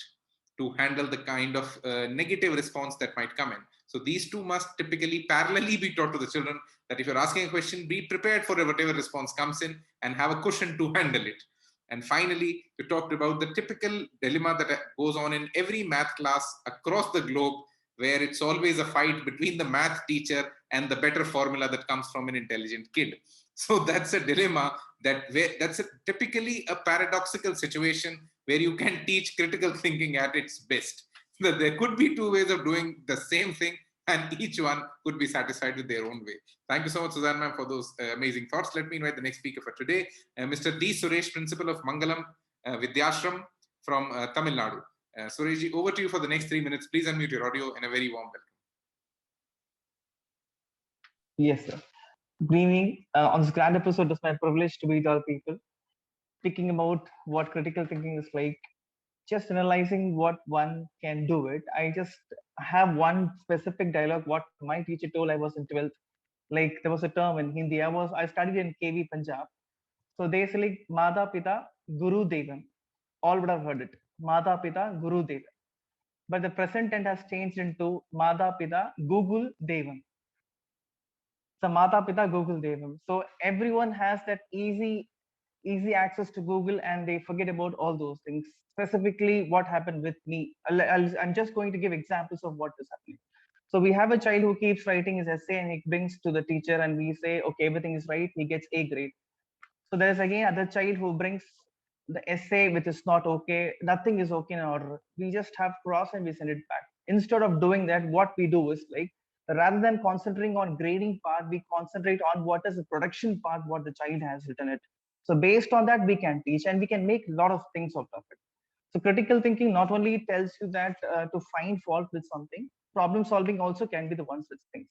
F: to handle the kind of negative response that might come in. So these two must typically parallelly be taught to the children, that if you're asking a question, be prepared for whatever response comes in and have a cushion to handle it. And finally, you talked about the typical dilemma that goes on in every math class across the globe, where it's always a fight between the math teacher and the better formula that comes from an intelligent kid. So that's a dilemma that's typically a paradoxical situation where you can teach critical thinking at its best. That there could be two ways of doing the same thing and each one could be satisfied with their own way. Thank you so much, Suzanne ma'am, for those amazing thoughts. Let me invite the next speaker for today, Mr. D. Suresh, Principal of Mangalam Vidyashram from Tamil Nadu. Sureshji, over to you for the next 3 minutes. Please unmute your audio and a very warm welcome.
L: Yes, sir. Good evening. On this grand episode, it's my privilege to meet all people, speaking about what critical thinking is like, just analyzing what one can do it. I just have one specific dialogue, what my teacher told I was in 12th. Like there was a term in Hindi. I studied in KV Punjab. So they say like Mata Pita Guru Devam. All would have heard it. Mata Pita Guru Devam. But the present tense has changed into Mata Pita Google Devam. So Mata Pita Google Devam. So everyone has that easy access to Google and they forget about all those things. Specifically, what happened with me. I'm just going to give examples of what is happening. So we have a child who keeps writing his essay and he brings to the teacher and we say, okay, everything is right. He gets A grade. So there's again other child who brings the essay which is not okay. Nothing is okay in order. We just have cross and we send it back. Instead of doing that, what we do is like, rather than concentrating on grading part, we concentrate on what is the production part, what the child has written it. So based on that, we can teach and we can make a lot of things out of it. So critical thinking not only tells you that to find fault with something, problem solving also can be the one such thing.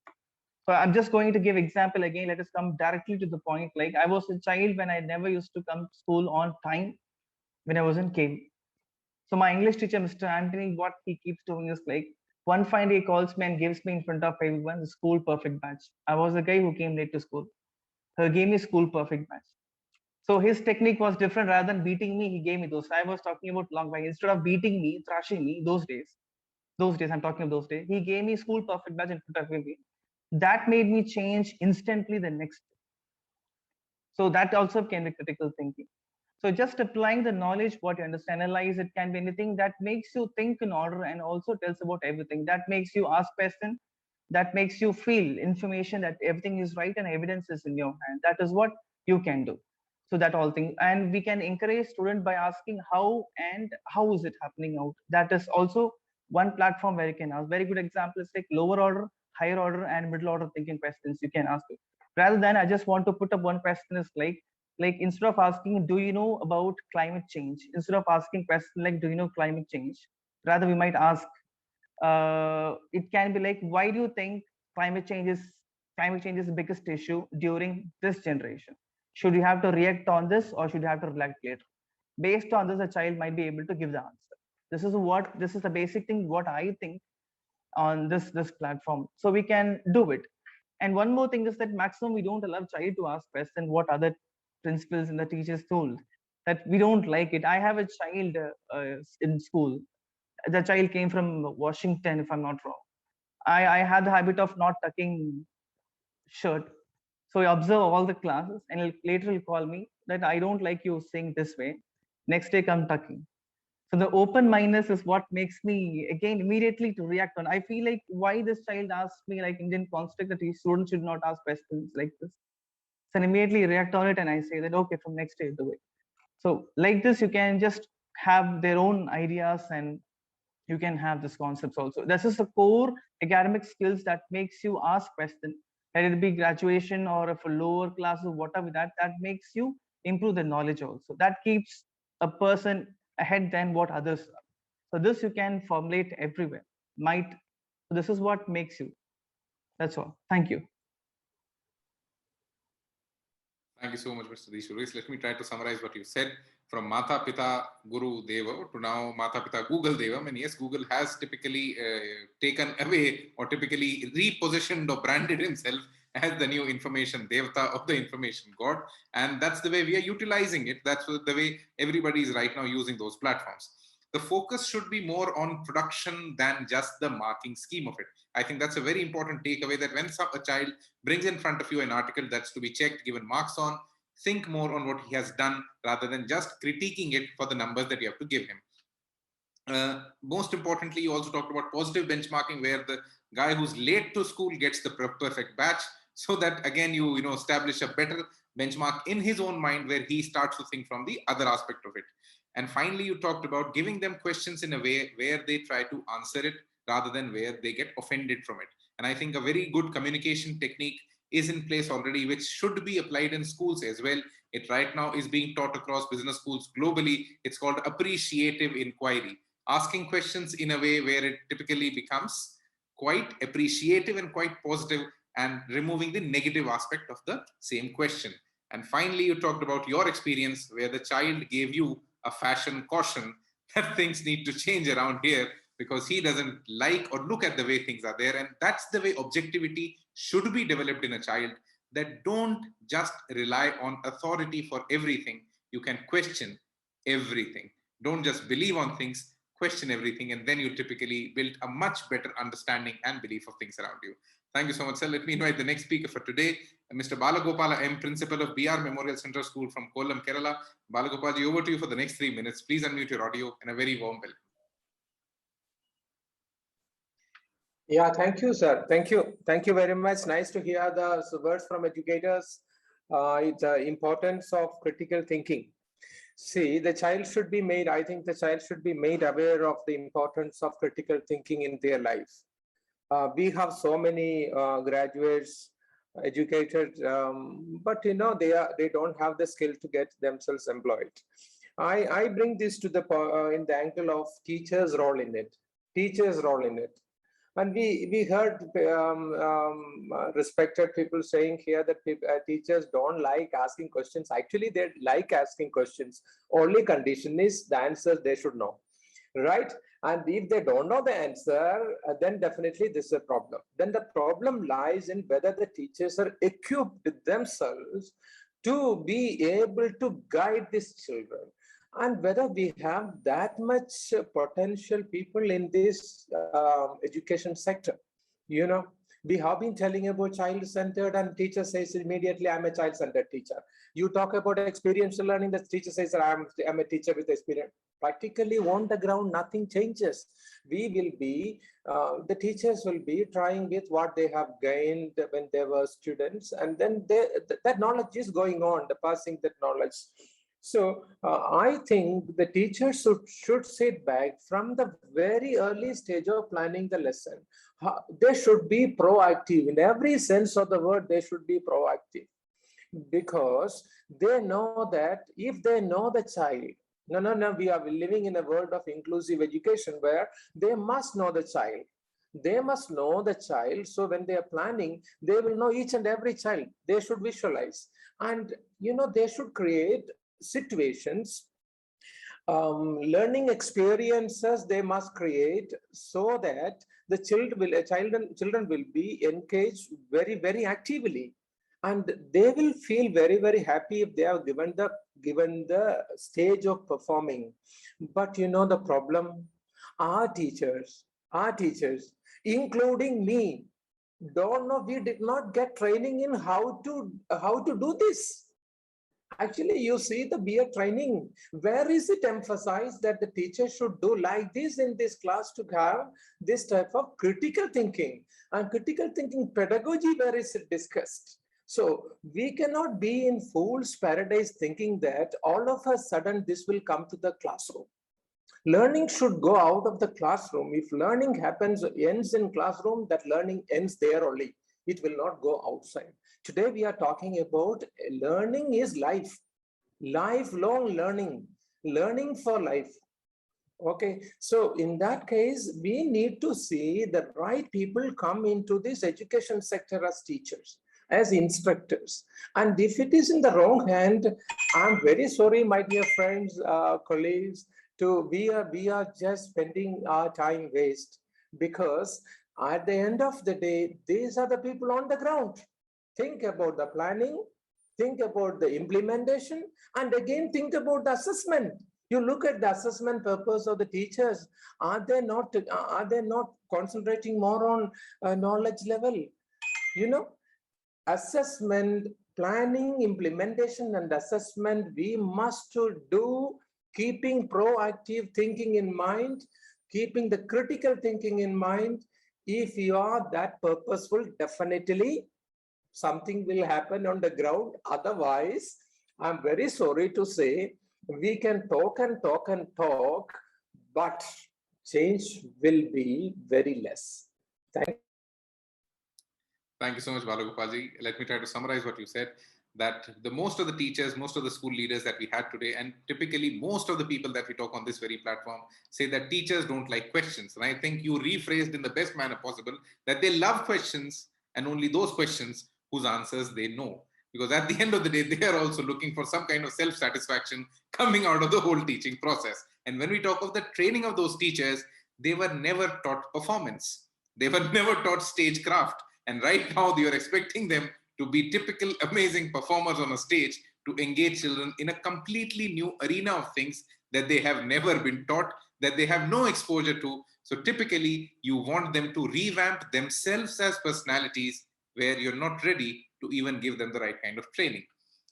L: So I'm just going to give example again. Let us come directly to the point. Like I was a child when I never used to come to school on time when I was in KV. So my English teacher, Mr. Anthony, what he keeps doing is like, one fine day he calls me and gives me in front of everyone the school perfect badge. I was the guy who came late to school. He gave me school perfect badge. So his technique was different. Rather than beating me, he gave me those. I was talking about long back. Instead of beating me, thrashing me, those days I'm talking of those days, he gave me school perfect badge in front of everyone. That made me change instantly the next day. So that also can be critical thinking. So just applying the knowledge, what you understand, analyze, it can be anything that makes you think in order and also tells about everything. That makes you ask questions, that makes you feel information that everything is right and evidence is in your hand. That is what you can do. So that all thing, and we can encourage student by asking how and how is it happening out. That is also one platform where you can ask. Very good example is like lower order, higher order, and middle order thinking questions you can ask it. Rather than I just want to put up one question is like instead of asking do you know about climate change, instead of asking question like do you know climate change, rather we might ask it can be like why do you think climate change is the biggest issue during this generation, should you have to react on this or should you have to react later. Based on this a child might be able to give the answer. This is the basic thing what I think on this platform, so we can do it. And one more thing is that maximum we don't allow child to ask questions what other principals and the teachers told, that we don't like it. I have a child in school. The child came from Washington, if I'm not wrong. I had the habit of not tucking shirt. So I observe all the classes and later he'll call me that I don't like you saying this way. Next day come tucking. So the open mindedness is what makes me again immediately to react on. I feel like why this child asked me like Indian construct that students should not ask questions like this. So I immediately react on it and I say that okay, from next day do it. So like this, you can just have their own ideas and you can have this concepts also. This is the core academic skills that makes you ask questions. Let it be graduation or if a lower class or whatever, that makes you improve the knowledge also. That keeps a person ahead than what others are. So this you can formulate everywhere. So this is what makes you. That's all. Thank you.
F: Thank you so much, Mr. Dishuris. Let me try to summarize what you said. From Mata Pita Guru Deva to now Mata Pita Google Devam. And yes, Google has typically taken away or typically repositioned or branded himself as the new information Devata of the information God. And that's the way we are utilizing it. That's the way everybody is right now using those platforms. The focus should be more on production than just the marking scheme of it. I think that's a very important takeaway, that when a child brings in front of you an article that's to be checked, given marks on, think more on what he has done rather than just critiquing it for the numbers that you have to give him. Most importantly, you also talked about positive benchmarking, where the guy who's late to school gets the perfect batch, so that again you establish a better benchmark in his own mind where he starts to think from the other aspect of it. And finally, you talked about giving them questions in a way where they try to answer it rather than where they get offended from it. And I think a very good communication technique is in place already, which should be applied in schools as well. It right now is being taught across business schools globally. It's called appreciative inquiry, asking questions in a way where it typically becomes quite appreciative and quite positive, and removing the negative aspect of the same question. And finally, you talked about your experience where the child gave you a fashion caution that things need to change around here because he doesn't like or look at the way things are there. And that's the way objectivity should be developed in a child, that don't just rely on authority for everything. You can question everything. Don't just believe on things, question everything, and then you typically build a much better understanding and belief of things around you. Thank you so much, sir. Let me invite the next speaker for today, Mr. Balagopal.M, Principal of BR Memorial Central School from Kollam, Kerala. Balagopalji, over to you for the next 3 minutes. Please unmute your audio and a very warm welcome.
M: Yeah, thank you, sir. Thank you. Thank you very much. Nice to hear the words from educators. It's the importance of critical thinking. See, the child should be made, I think the child should be made aware of the importance of critical thinking in their life. We have so many graduates, educated, but they don't have the skill to get themselves employed. I bring this to the in the angle of teachers' role in it. Teachers' role in it. And we heard respected people saying here that teachers don't like asking questions. Actually, they like asking questions. Only condition is the answer they should know, right? And if they don't know the answer, then definitely this is a problem. Then the problem lies in whether the teachers are equipped themselves to be able to guide these children, and whether we have that much potential people in this education sector. We have been telling about child-centered, and teacher says immediately, I'm a child-centered teacher. You talk about experiential learning, the teacher says, I'm a teacher with experience. Practically on the ground, nothing changes. We will be, the teachers will be trying with what they have gained when they were students, and then that knowledge is going on, the passing that knowledge. So I think the teachers should sit back from the very early stage of planning the lesson. They should be proactive in every sense of the word. They should be proactive, because they know that if they know the child, no, we are living in a world of inclusive education where they must know the child. They must know the child. So when they are planning, they will know each and every child. They should visualize, and they should create situations, learning experiences they must create, so that the children will be engaged very, very actively, and they will feel very, very happy if they are given the stage of performing. But the problem, our teachers, including me, don't know. We did not get training in how to do this. Actually, you see the BA training, where is it emphasized that the teacher should do like this in this class to have this type of critical thinking, and critical thinking pedagogy, where is it discussed? So we cannot be in fool's paradise thinking that all of a sudden this will come to the classroom. Learning should go out of the classroom. If learning ends in classroom, that learning ends there only. It will not go outside. Today we are talking about learning is life, lifelong learning for life. Okay, so in that case, we need to see the right people come into this education sector as teachers, as instructors. And if it is in the wrong hand, I'm very sorry, my dear friends, colleagues, we are just spending our time waste, because at the end of the day, these are the people on the ground. Think about the planning, think about the implementation, and again think about the assessment. You look at the assessment purpose of the teachers. Are they not concentrating more on knowledge level? Assessment, planning, implementation, and assessment, we must do, keeping proactive thinking in mind, keeping the critical thinking in mind. If you are that purposeful, definitely something will happen on the ground. Otherwise, I'm very sorry to say, we can talk and talk and talk, but change will be very less.
F: Thank you so much, Balagopalji. Let me try to summarize what you said, that most of the teachers, most of the school leaders that we had today, and typically most of the people that we talk on this very platform, say that teachers don't like questions. And I think you rephrased in the best manner possible that they love questions, and only those questions whose answers they know. Because at the end of the day, they are also looking for some kind of self-satisfaction coming out of the whole teaching process. And when we talk of the training of those teachers, they were never taught performance. They were never taught stagecraft. And right now, you're expecting them to be typical, amazing performers on a stage to engage children in a completely new arena of things that they have never been taught, that they have no exposure to. So typically, you want them to revamp themselves as personalities where you're not ready to even give them the right kind of training.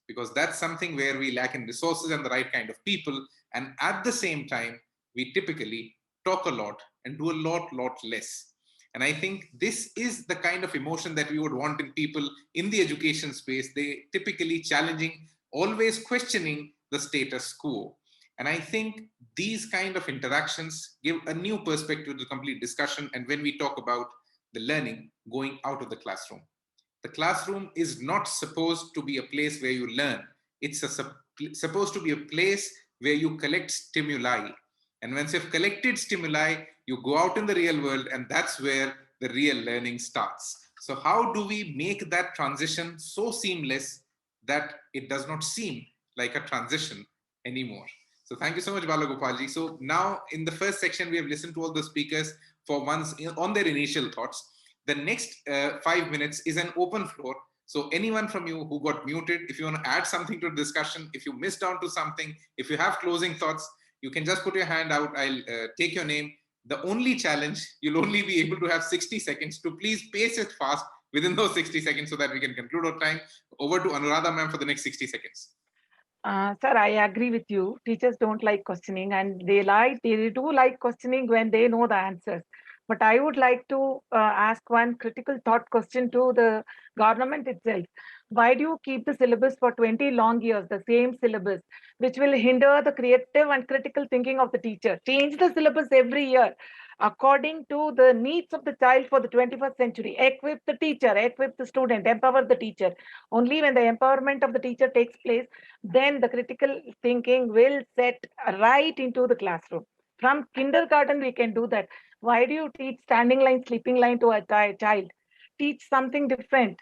F: Because that's something where we lack in resources and the right kind of people. And at the same time, we typically talk a lot and do a lot less. And I think this is the kind of emotion that we would want in people in the education space. They typically challenging, always questioning the status quo. And I think these kind of interactions give a new perspective to the complete discussion. And when we talk about the learning going out of the classroom, the classroom is not supposed to be a place where you learn. It's supposed to be a place where you collect stimuli. And once you've collected stimuli, you go out in the real world, and that's where the real learning starts. So how do we make that transition so seamless that it does not seem like a transition anymore? So thank you so much, Balagopalji. So now in the first section, we have listened to all the speakers for once on their initial thoughts. The next 5 minutes is an open floor. So anyone from you who got muted, if you want to add something to the discussion, if you missed out to something, if you have closing thoughts, you can just put your hand out. I'll take your name. The only challenge, you'll only be able to have 60 seconds to please pace it fast within those 60 seconds so that we can conclude our time. Over to Anuradha ma'am for the next 60 seconds.
J: Sir, I agree with you. Teachers don't like questioning, and they do like questioning when they know the answers. But I would like to ask one critical thought question to the government itself. Why do you keep the syllabus for 20 long years, the same syllabus, which will hinder the creative and critical thinking of the teacher? Change the syllabus every year according to the needs of the child for the 21st century. Equip the teacher, equip the student, empower the teacher. Only when the empowerment of the teacher takes place, then the critical thinking will set right into the classroom. From kindergarten, we can do that. Why do you teach standing line, sleeping line to a child? Teach something different.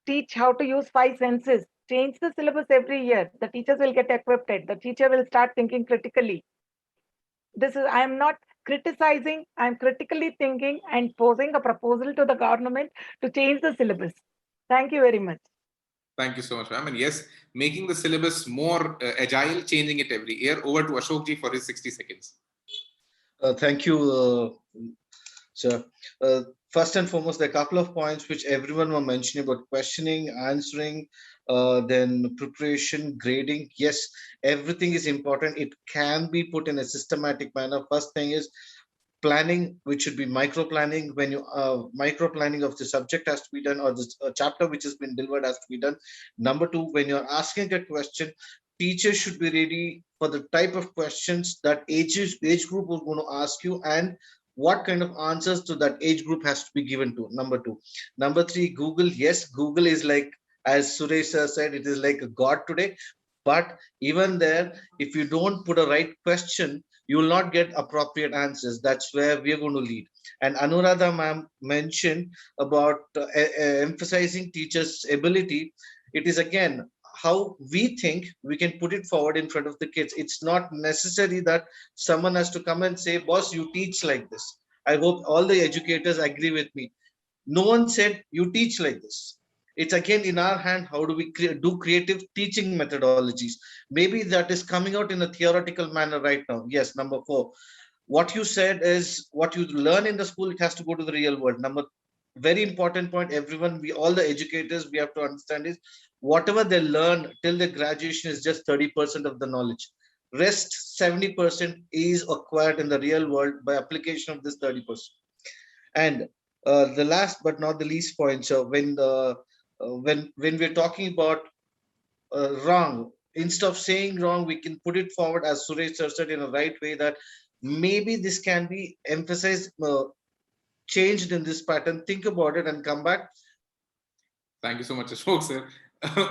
J: Teach how to use 5 senses. Change the syllabus every year. The teachers will get equipped. The teacher will start thinking critically. I am not criticizing, I am critically thinking and posing a proposal to the government to change the syllabus. Thank you very much.
F: Thank you so much, ma'am. And yes, making the syllabus more agile, changing it every year. Over to Ashok ji for his 60 seconds.
H: Thank you, sir. First and foremost, there are a couple of points which everyone were mentioning about questioning, answering, then preparation, grading. Yes, everything is important. It can be put in a systematic manner. First thing is planning, which should be micro planning. When you micro planning of the subject has to be done, or the chapter which has been delivered has to be done. Number two, when you're asking a question, teachers should be ready for the type of questions that age group is going to ask you, and what kind of answers to that age group has to be given to. Number two. Number three, Google. Yes, Google is like, as Suresh sir said, it is like a god today. But even there, if you don't put a right question, you will not get appropriate answers. That's where we are going to lead. And Anuradha ma'am mentioned about emphasizing teachers' ability. It is again how we think we can put it forward in front of the kids. It's not necessary that someone has to come and say, boss, you teach like this. I hope all the educators agree with me. No one said you teach like this. It's again in our hand. How do we do creative teaching methodologies? Maybe that is coming out in a theoretical manner right now. Yes. Number four, what you said is what you learn in the school, it has to go to the real world. Very important point, everyone, all the educators, we have to understand is whatever they learn till the graduation is just 30% of the knowledge. Rest 70% is acquired in the real world by application of this 30%. And the last but not the least point, so when we're talking about wrong, instead of saying wrong, we can put it forward, as Suresh sir said, in a right way, that maybe this can be emphasized, changed in this pattern. Think about it and come back.
F: Thank you so much, Ashok sir.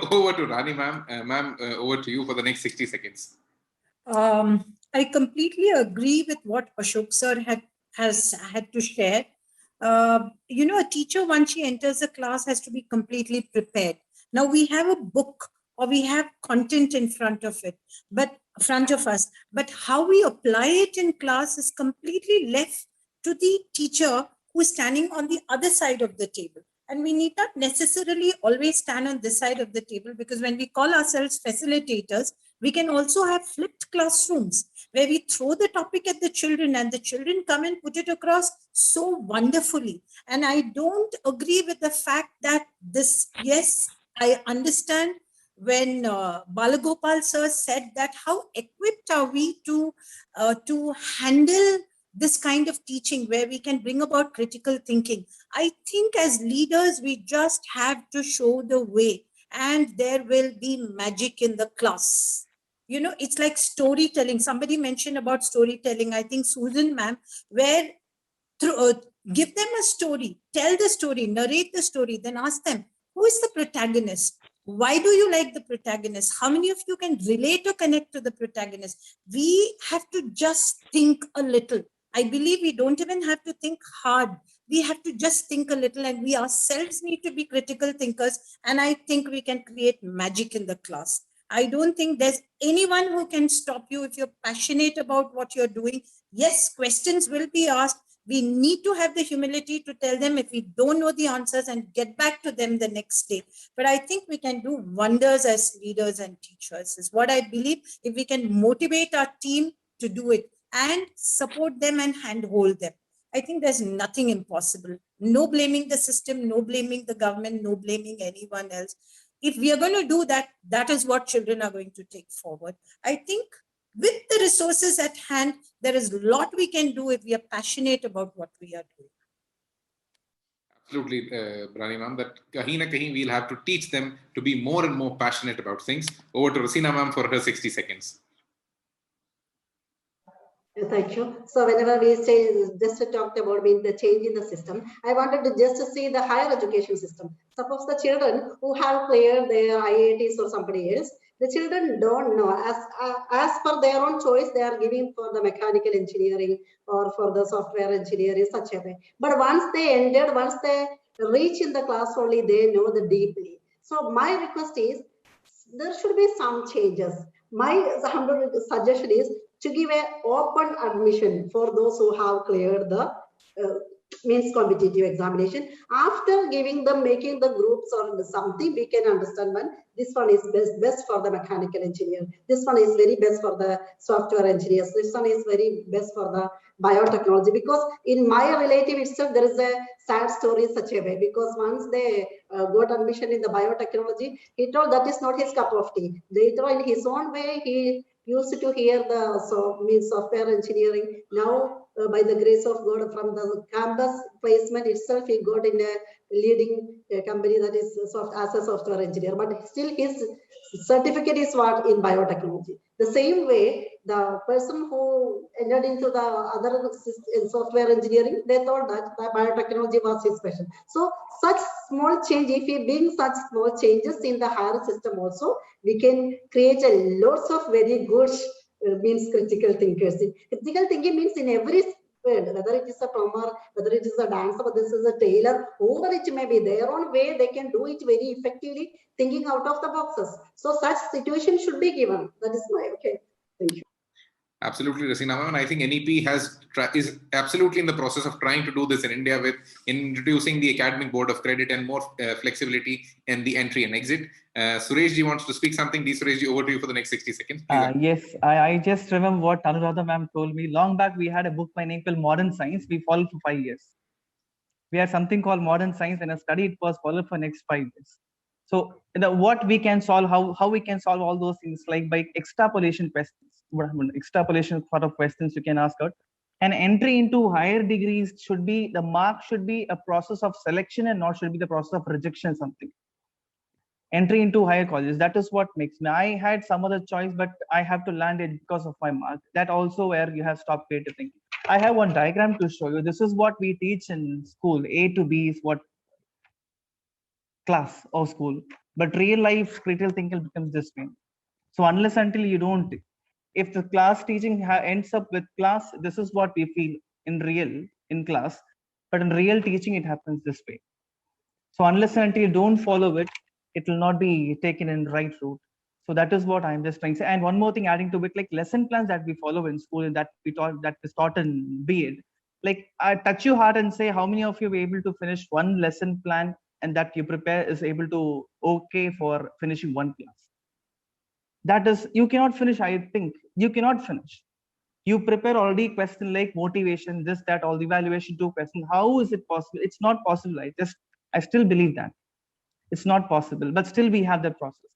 F: Over to Rani ma'am. Ma'am, over to you for the next 60 seconds.
I: I completely agree with what Ashok sir has had to share. A teacher, once she enters a class, has to be completely prepared. Now we have a book or we have content in front of us, but how we apply it in class is completely left to the teacher who is standing on the other side of the table. And we need not necessarily always stand on this side of the table, because when we call ourselves facilitators, we can also have flipped classrooms where we throw the topic at the children and the children come and put it across so wonderfully. And I don't agree with the fact that yes, I understand when Balagopal sir said that how equipped are we to handle this kind of teaching where we can bring about critical thinking. I think as leaders, we just have to show the way, and there will be magic in the class. It's like storytelling. Somebody mentioned about storytelling. I think Susan ma'am, where give them a story, tell the story, narrate the story, then ask them, who is the protagonist? Why do you like the protagonist? How many of you can relate or connect to the protagonist? We have to just think a little. I believe we don't even have to think hard. We have to just think a little, and we ourselves need to be critical thinkers. And I think we can create magic in the class. I don't think there's anyone who can stop you if you're passionate about what you're doing. Yes, questions will be asked. We need to have the humility to tell them if we don't know the answers and get back to them the next day. But I think we can do wonders as leaders and teachers, is what I believe, if we can motivate our team to do it. and support them and handhold them. I think there's nothing impossible. No blaming the system, no blaming the government, no blaming anyone else. If we are going to do that, that is what children are going to take forward. I think with the resources at hand, there is a lot we can do if we are passionate about what we are doing.
F: Absolutely, Rani ma'am, that kahin na kahin we'll have to teach them to be more and more passionate about things. Over to Raseena ma'am for her 60 seconds.
C: Thank you. So whenever we say, just talked about the change in the system, I wanted to just see the higher education system. Suppose the children who have cleared their IITs or somebody else, the children don't know. As per their own choice, they are giving for the mechanical engineering or for the software engineering, such a way. But once they reach in the class only, they know the deeply. So my request is, there should be some changes. My humble suggestion is to give an open admission for those who have cleared the means competitive examination. After giving them, making the groups or something, we can understand when this one is best for the mechanical engineer. This one is very best for the software engineers. This one is very best for the biotechnology. Because in my relative itself, there is a sad story such a way. Because once they got admission in the biotechnology, he told that is not his cup of tea. Later, in his own way, he used to hear the software engineering. Now, by the grace of God, from the campus placement itself, he got in a leading company that is as a software engineer. But still, his certificate is what in biotechnology. The same way, the person who entered into the other software engineering, they thought that the biotechnology was his passion. So, such small change, if we bring such small changes in the higher system also, we can create a lots of very good means critical thinkers. Critical thinking means in every field, whether it is a plumber, whether it is a dancer, whether this is a tailor, whoever it may be, their own way they can do it very effectively, thinking out of the boxes. So such situation should be given. That is my thank you.
F: Absolutely, Raseena ma'am. And I think NEP is absolutely in the process of trying to do this in India with introducing the Academic Board of Credit and more flexibility in the entry and exit. Sureshji wants to speak something. Sureshji, over to you for the next 60 seconds.
L: Yes, I just remember what Anuradha ma'am told me. Long back, we had a book by name called Modern Science. We followed for 5 years. We had something called Modern Science, and a study it was followed for next 5 years. So what we can solve, how we can solve all those things, like by extrapolation questions. Extrapolation sort of questions you can ask out. An entry into higher degrees should be, the mark should be a process of selection and not should be the process of rejection something. Entry into higher colleges, that is what makes me. I had some other choice, but I have to land it because of my mark. That also where you have stopped creative thinking. I have one diagram to show you. This is what we teach in school. A to B is what class or school, but real life critical thinking becomes this way. So unless until you don't, if the class teaching ends up with class, this is what we feel in class, but in real teaching it happens this way. So unless until you don't follow it, it will not be taken in right route. So that is what I'm just trying to say. And one more thing adding to it, like lesson plans that we follow in school and that is taught in B.Ed, like I touch your heart and say how many of you were able to finish one lesson plan and that you prepare is able to okay for finishing one class. That is, you cannot finish. I think you cannot finish. You prepare already question like motivation, this, that, all the evaluation 2 questions. How is it possible? It's not possible. I still believe that it's not possible, but still we have that process.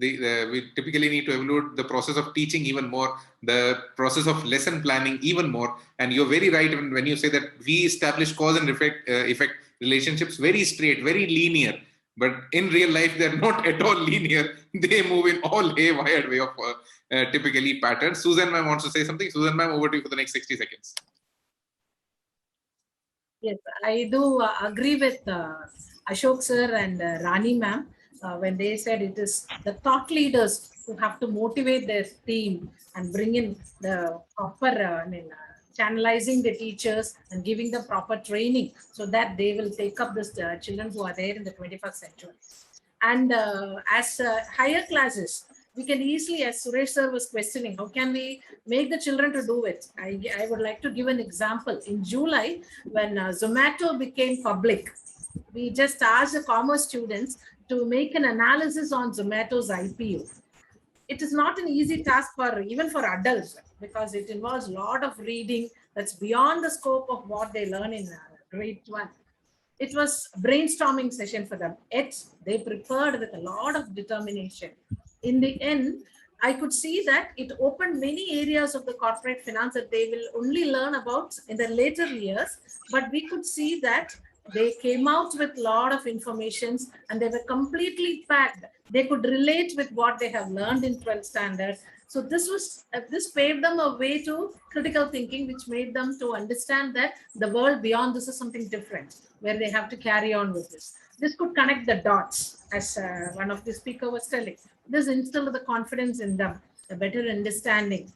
F: We typically need to evaluate the process of teaching even more, the process of lesson planning even more. And you're very right when you say that we establish cause and effect relationships very straight, very linear. But in real life, they're not at all linear. They move in all haywire way of typically patterns. Susan ma'am wants to say something. Susan ma'am, over to you for the next 60 seconds.
K: Yes, I do agree with Ashok sir and Rani ma'am when they said it is the thought leaders who have to motivate their team and bring in the proper, channelizing the teachers and giving them proper training so that they will take up the children who are there in the 21st century. And as higher classes, we can easily, as Suresh sir was questioning, how can we make the children to do it? I would like to give an example. In July, when Zomato became public, we just asked the commerce students to make an analysis on Zomato's IPO. it is not an easy task for even for adults, because it involves a lot of reading that's beyond the scope of what they learn in grade 1. It was a brainstorming session for them. Yet they prepared with a lot of determination. In the end, I could see that it opened many areas of the corporate finance that they will only learn about in the later years. But we could see that they came out with a lot of informations and they were completely packed. They could relate with what they have learned in 12th standard. So this paved them a way to critical thinking, which made them to understand that the world beyond this is something different, where they have to carry on with this. This could connect the dots, as one of the speakers was telling. This instilled the confidence in them, a better understanding.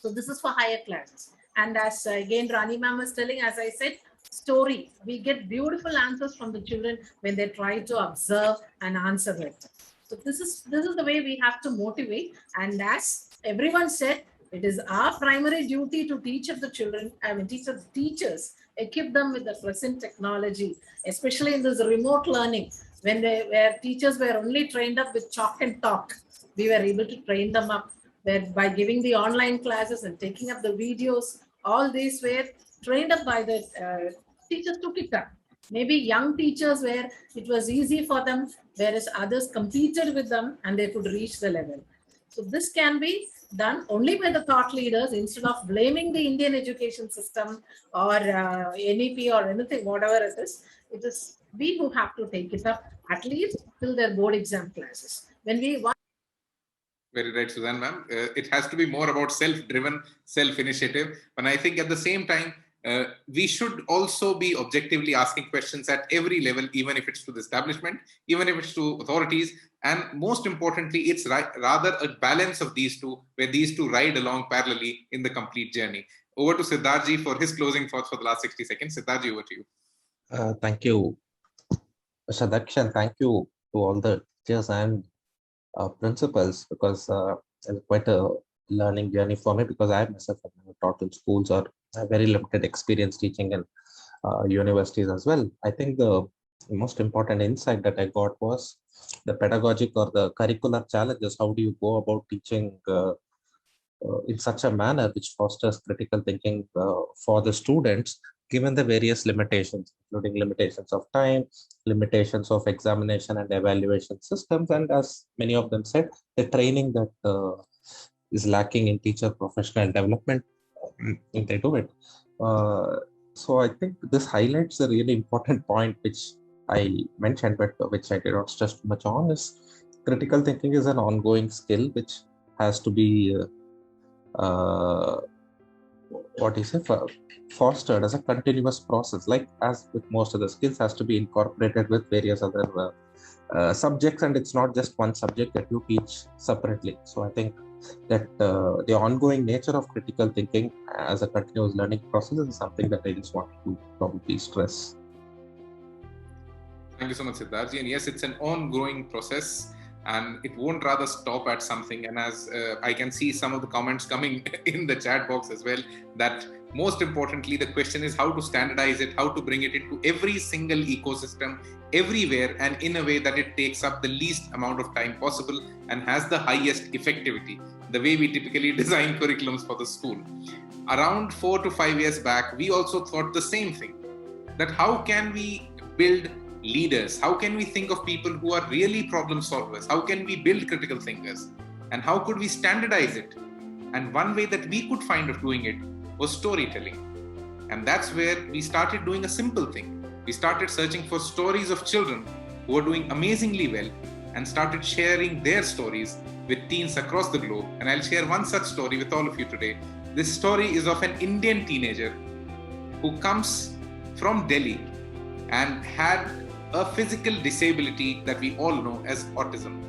K: So this is for higher classes. And as again Rani ma'am was telling, as I said, story. We get beautiful answers from the children when they try to observe and answer it. So this is the way we have to motivate. And as everyone said, it is our primary duty to teach of the children, teachers, equip them with the present technology, especially in this remote learning, where teachers were only trained up with chalk and talk. We were able to train them up by giving the online classes and taking up the videos. All these were trained up by the teachers took it up. Maybe young teachers where it was easy for them, whereas others competed with them and they could reach the level. So this can be done only by the thought leaders, instead of blaming the Indian education system or NEP or anything, whatever it is we who have to take it up, at least till their board exam classes. When we
F: Very right, Suzanne ma'am. It has to be more about self-driven, self-initiative. But I think at the same time, we should also be objectively asking questions at every level, even if it's to the establishment, even if it's to authorities. And most importantly, it's rather a balance of these two, where these two ride along parallelly in the complete journey. Over to Siddhartji for his closing thoughts for the last 60 seconds. Siddhartji, over to you.
G: Thank you, Mr. Daksh, and thank you to all the teachers and principals, because it's quite a learning journey for me, because I myself have never taught in schools or have very limited experience teaching in universities as well. I think the most important insight that I got was the pedagogic or the curricular challenges. How do you go about teaching in such a manner which fosters critical thinking for the students, given the various limitations, including limitations of time, limitations of examination and evaluation systems, and as many of them said, the training that is lacking in teacher professional development if they do it. So I think this highlights a really important point which I mentioned, but which I did not stress too much on, is critical thinking is an ongoing skill which has to be fostered as a continuous process, like as with most of the skills, has to be incorporated with various other subjects, and it's not just one subject that you teach separately. So I think that the ongoing nature of critical thinking as a continuous learning process is something that I just want to probably stress.
F: Thank you so much, Siddhartji. And yes, it's an ongoing process, and it won't rather stop at something. And as I can see some of the comments coming in the chat box as well, that most importantly, the question is how to standardize it, how to bring it into every single ecosystem, everywhere, and in a way that it takes up the least amount of time possible and has the highest effectivity, the way we typically design curriculums for the school. Around 4 to 5 years back, we also thought the same thing, that how can we build leaders? How can we think of people who are really problem solvers? How can we build critical thinkers? And how could we standardize it? And one way that we could find of doing it was storytelling. And that's where we started doing a simple thing. We started searching for stories of children who are doing amazingly well and started sharing their stories with teens across the globe. And I'll share one such story with all of you today. This story is of an Indian teenager who comes from Delhi and had a physical disability that we all know as autism.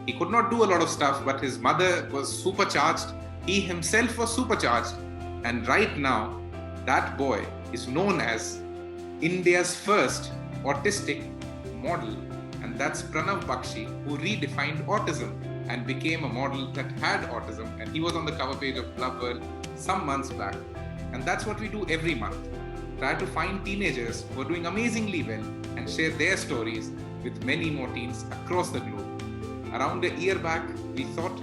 F: He could not do a lot of stuff, but his mother was supercharged. He himself was supercharged. And right now, that boy is known as India's first autistic model. And that's Pranav Bakshi, who redefined autism and became a model that had autism. And he was on the cover page of Blub World some months back. And that's what we do every month. Try to find teenagers who are doing amazingly well and share their stories with many more teens across the globe. around a year back, we thought,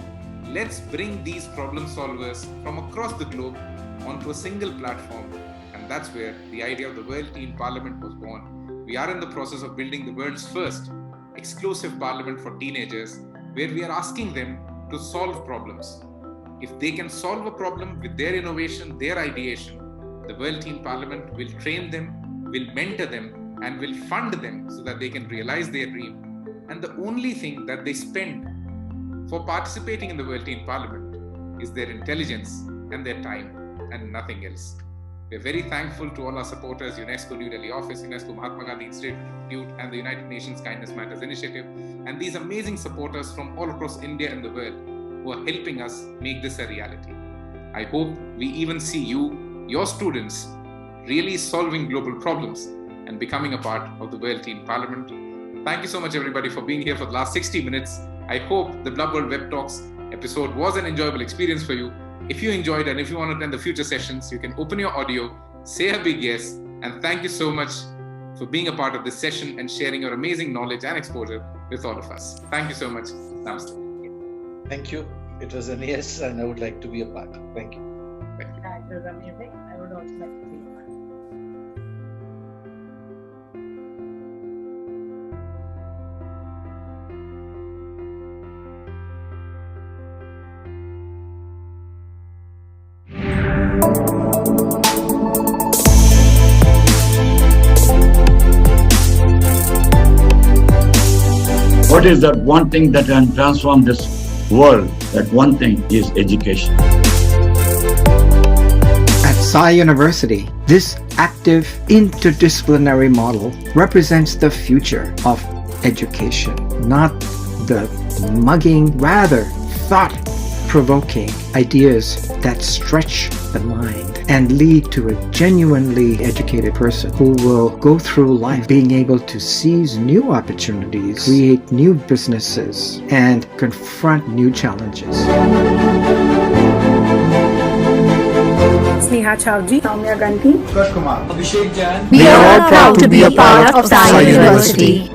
F: let's bring these problem solvers from across the globe onto a single platform. And that's where the idea of the World Teen Parliament was born. We are in the process of building the world's first exclusive parliament for teenagers, where we are asking them to solve problems. If they can solve a problem with their innovation, their ideation, the World Teen Parliament will train them, will mentor them, and will fund them so that they can realize their dream. And the only thing that they spend for participating in the World Teen Parliament is their intelligence and their time, and nothing else. We're very thankful to all our supporters, UNESCO New Delhi Office, UNESCO Mahatma Gandhi Institute, and the United Nations Kindness Matters Initiative, and these amazing supporters from all across India and the world who are helping us make this a reality. I hope we even see you, your students, really solving global problems and becoming a part of the World Teen Parliament. Thank you so much, everybody, for being here for the last 60 minutes. I hope the Blub World Web Talks episode was an enjoyable experience for you. If you enjoyed and if you want to attend the future sessions, you can open your audio, say a big yes, and thank you so much for being a part of this session and sharing your amazing knowledge and exposure with all of us. Thank you so much. Namaste.
H: Thank you. It was an yes, and I would like to be a part. Thank you.
K: Yeah, it was amazing. I would also like to be a part.
A: What is that one thing that can transform this world? That one thing is education.
B: At Sai University, this active interdisciplinary model represents the future of education, not the mugging, rather thought-provoking ideas that stretch the mind and lead to a genuinely educated person who will go through life being able to seize new opportunities, create new businesses, and confront new challenges.
E: Sneha Chowdhury, Soumya Gandhi,
D: Abhishek Jan.
E: we are all proud to be a part of Sai University.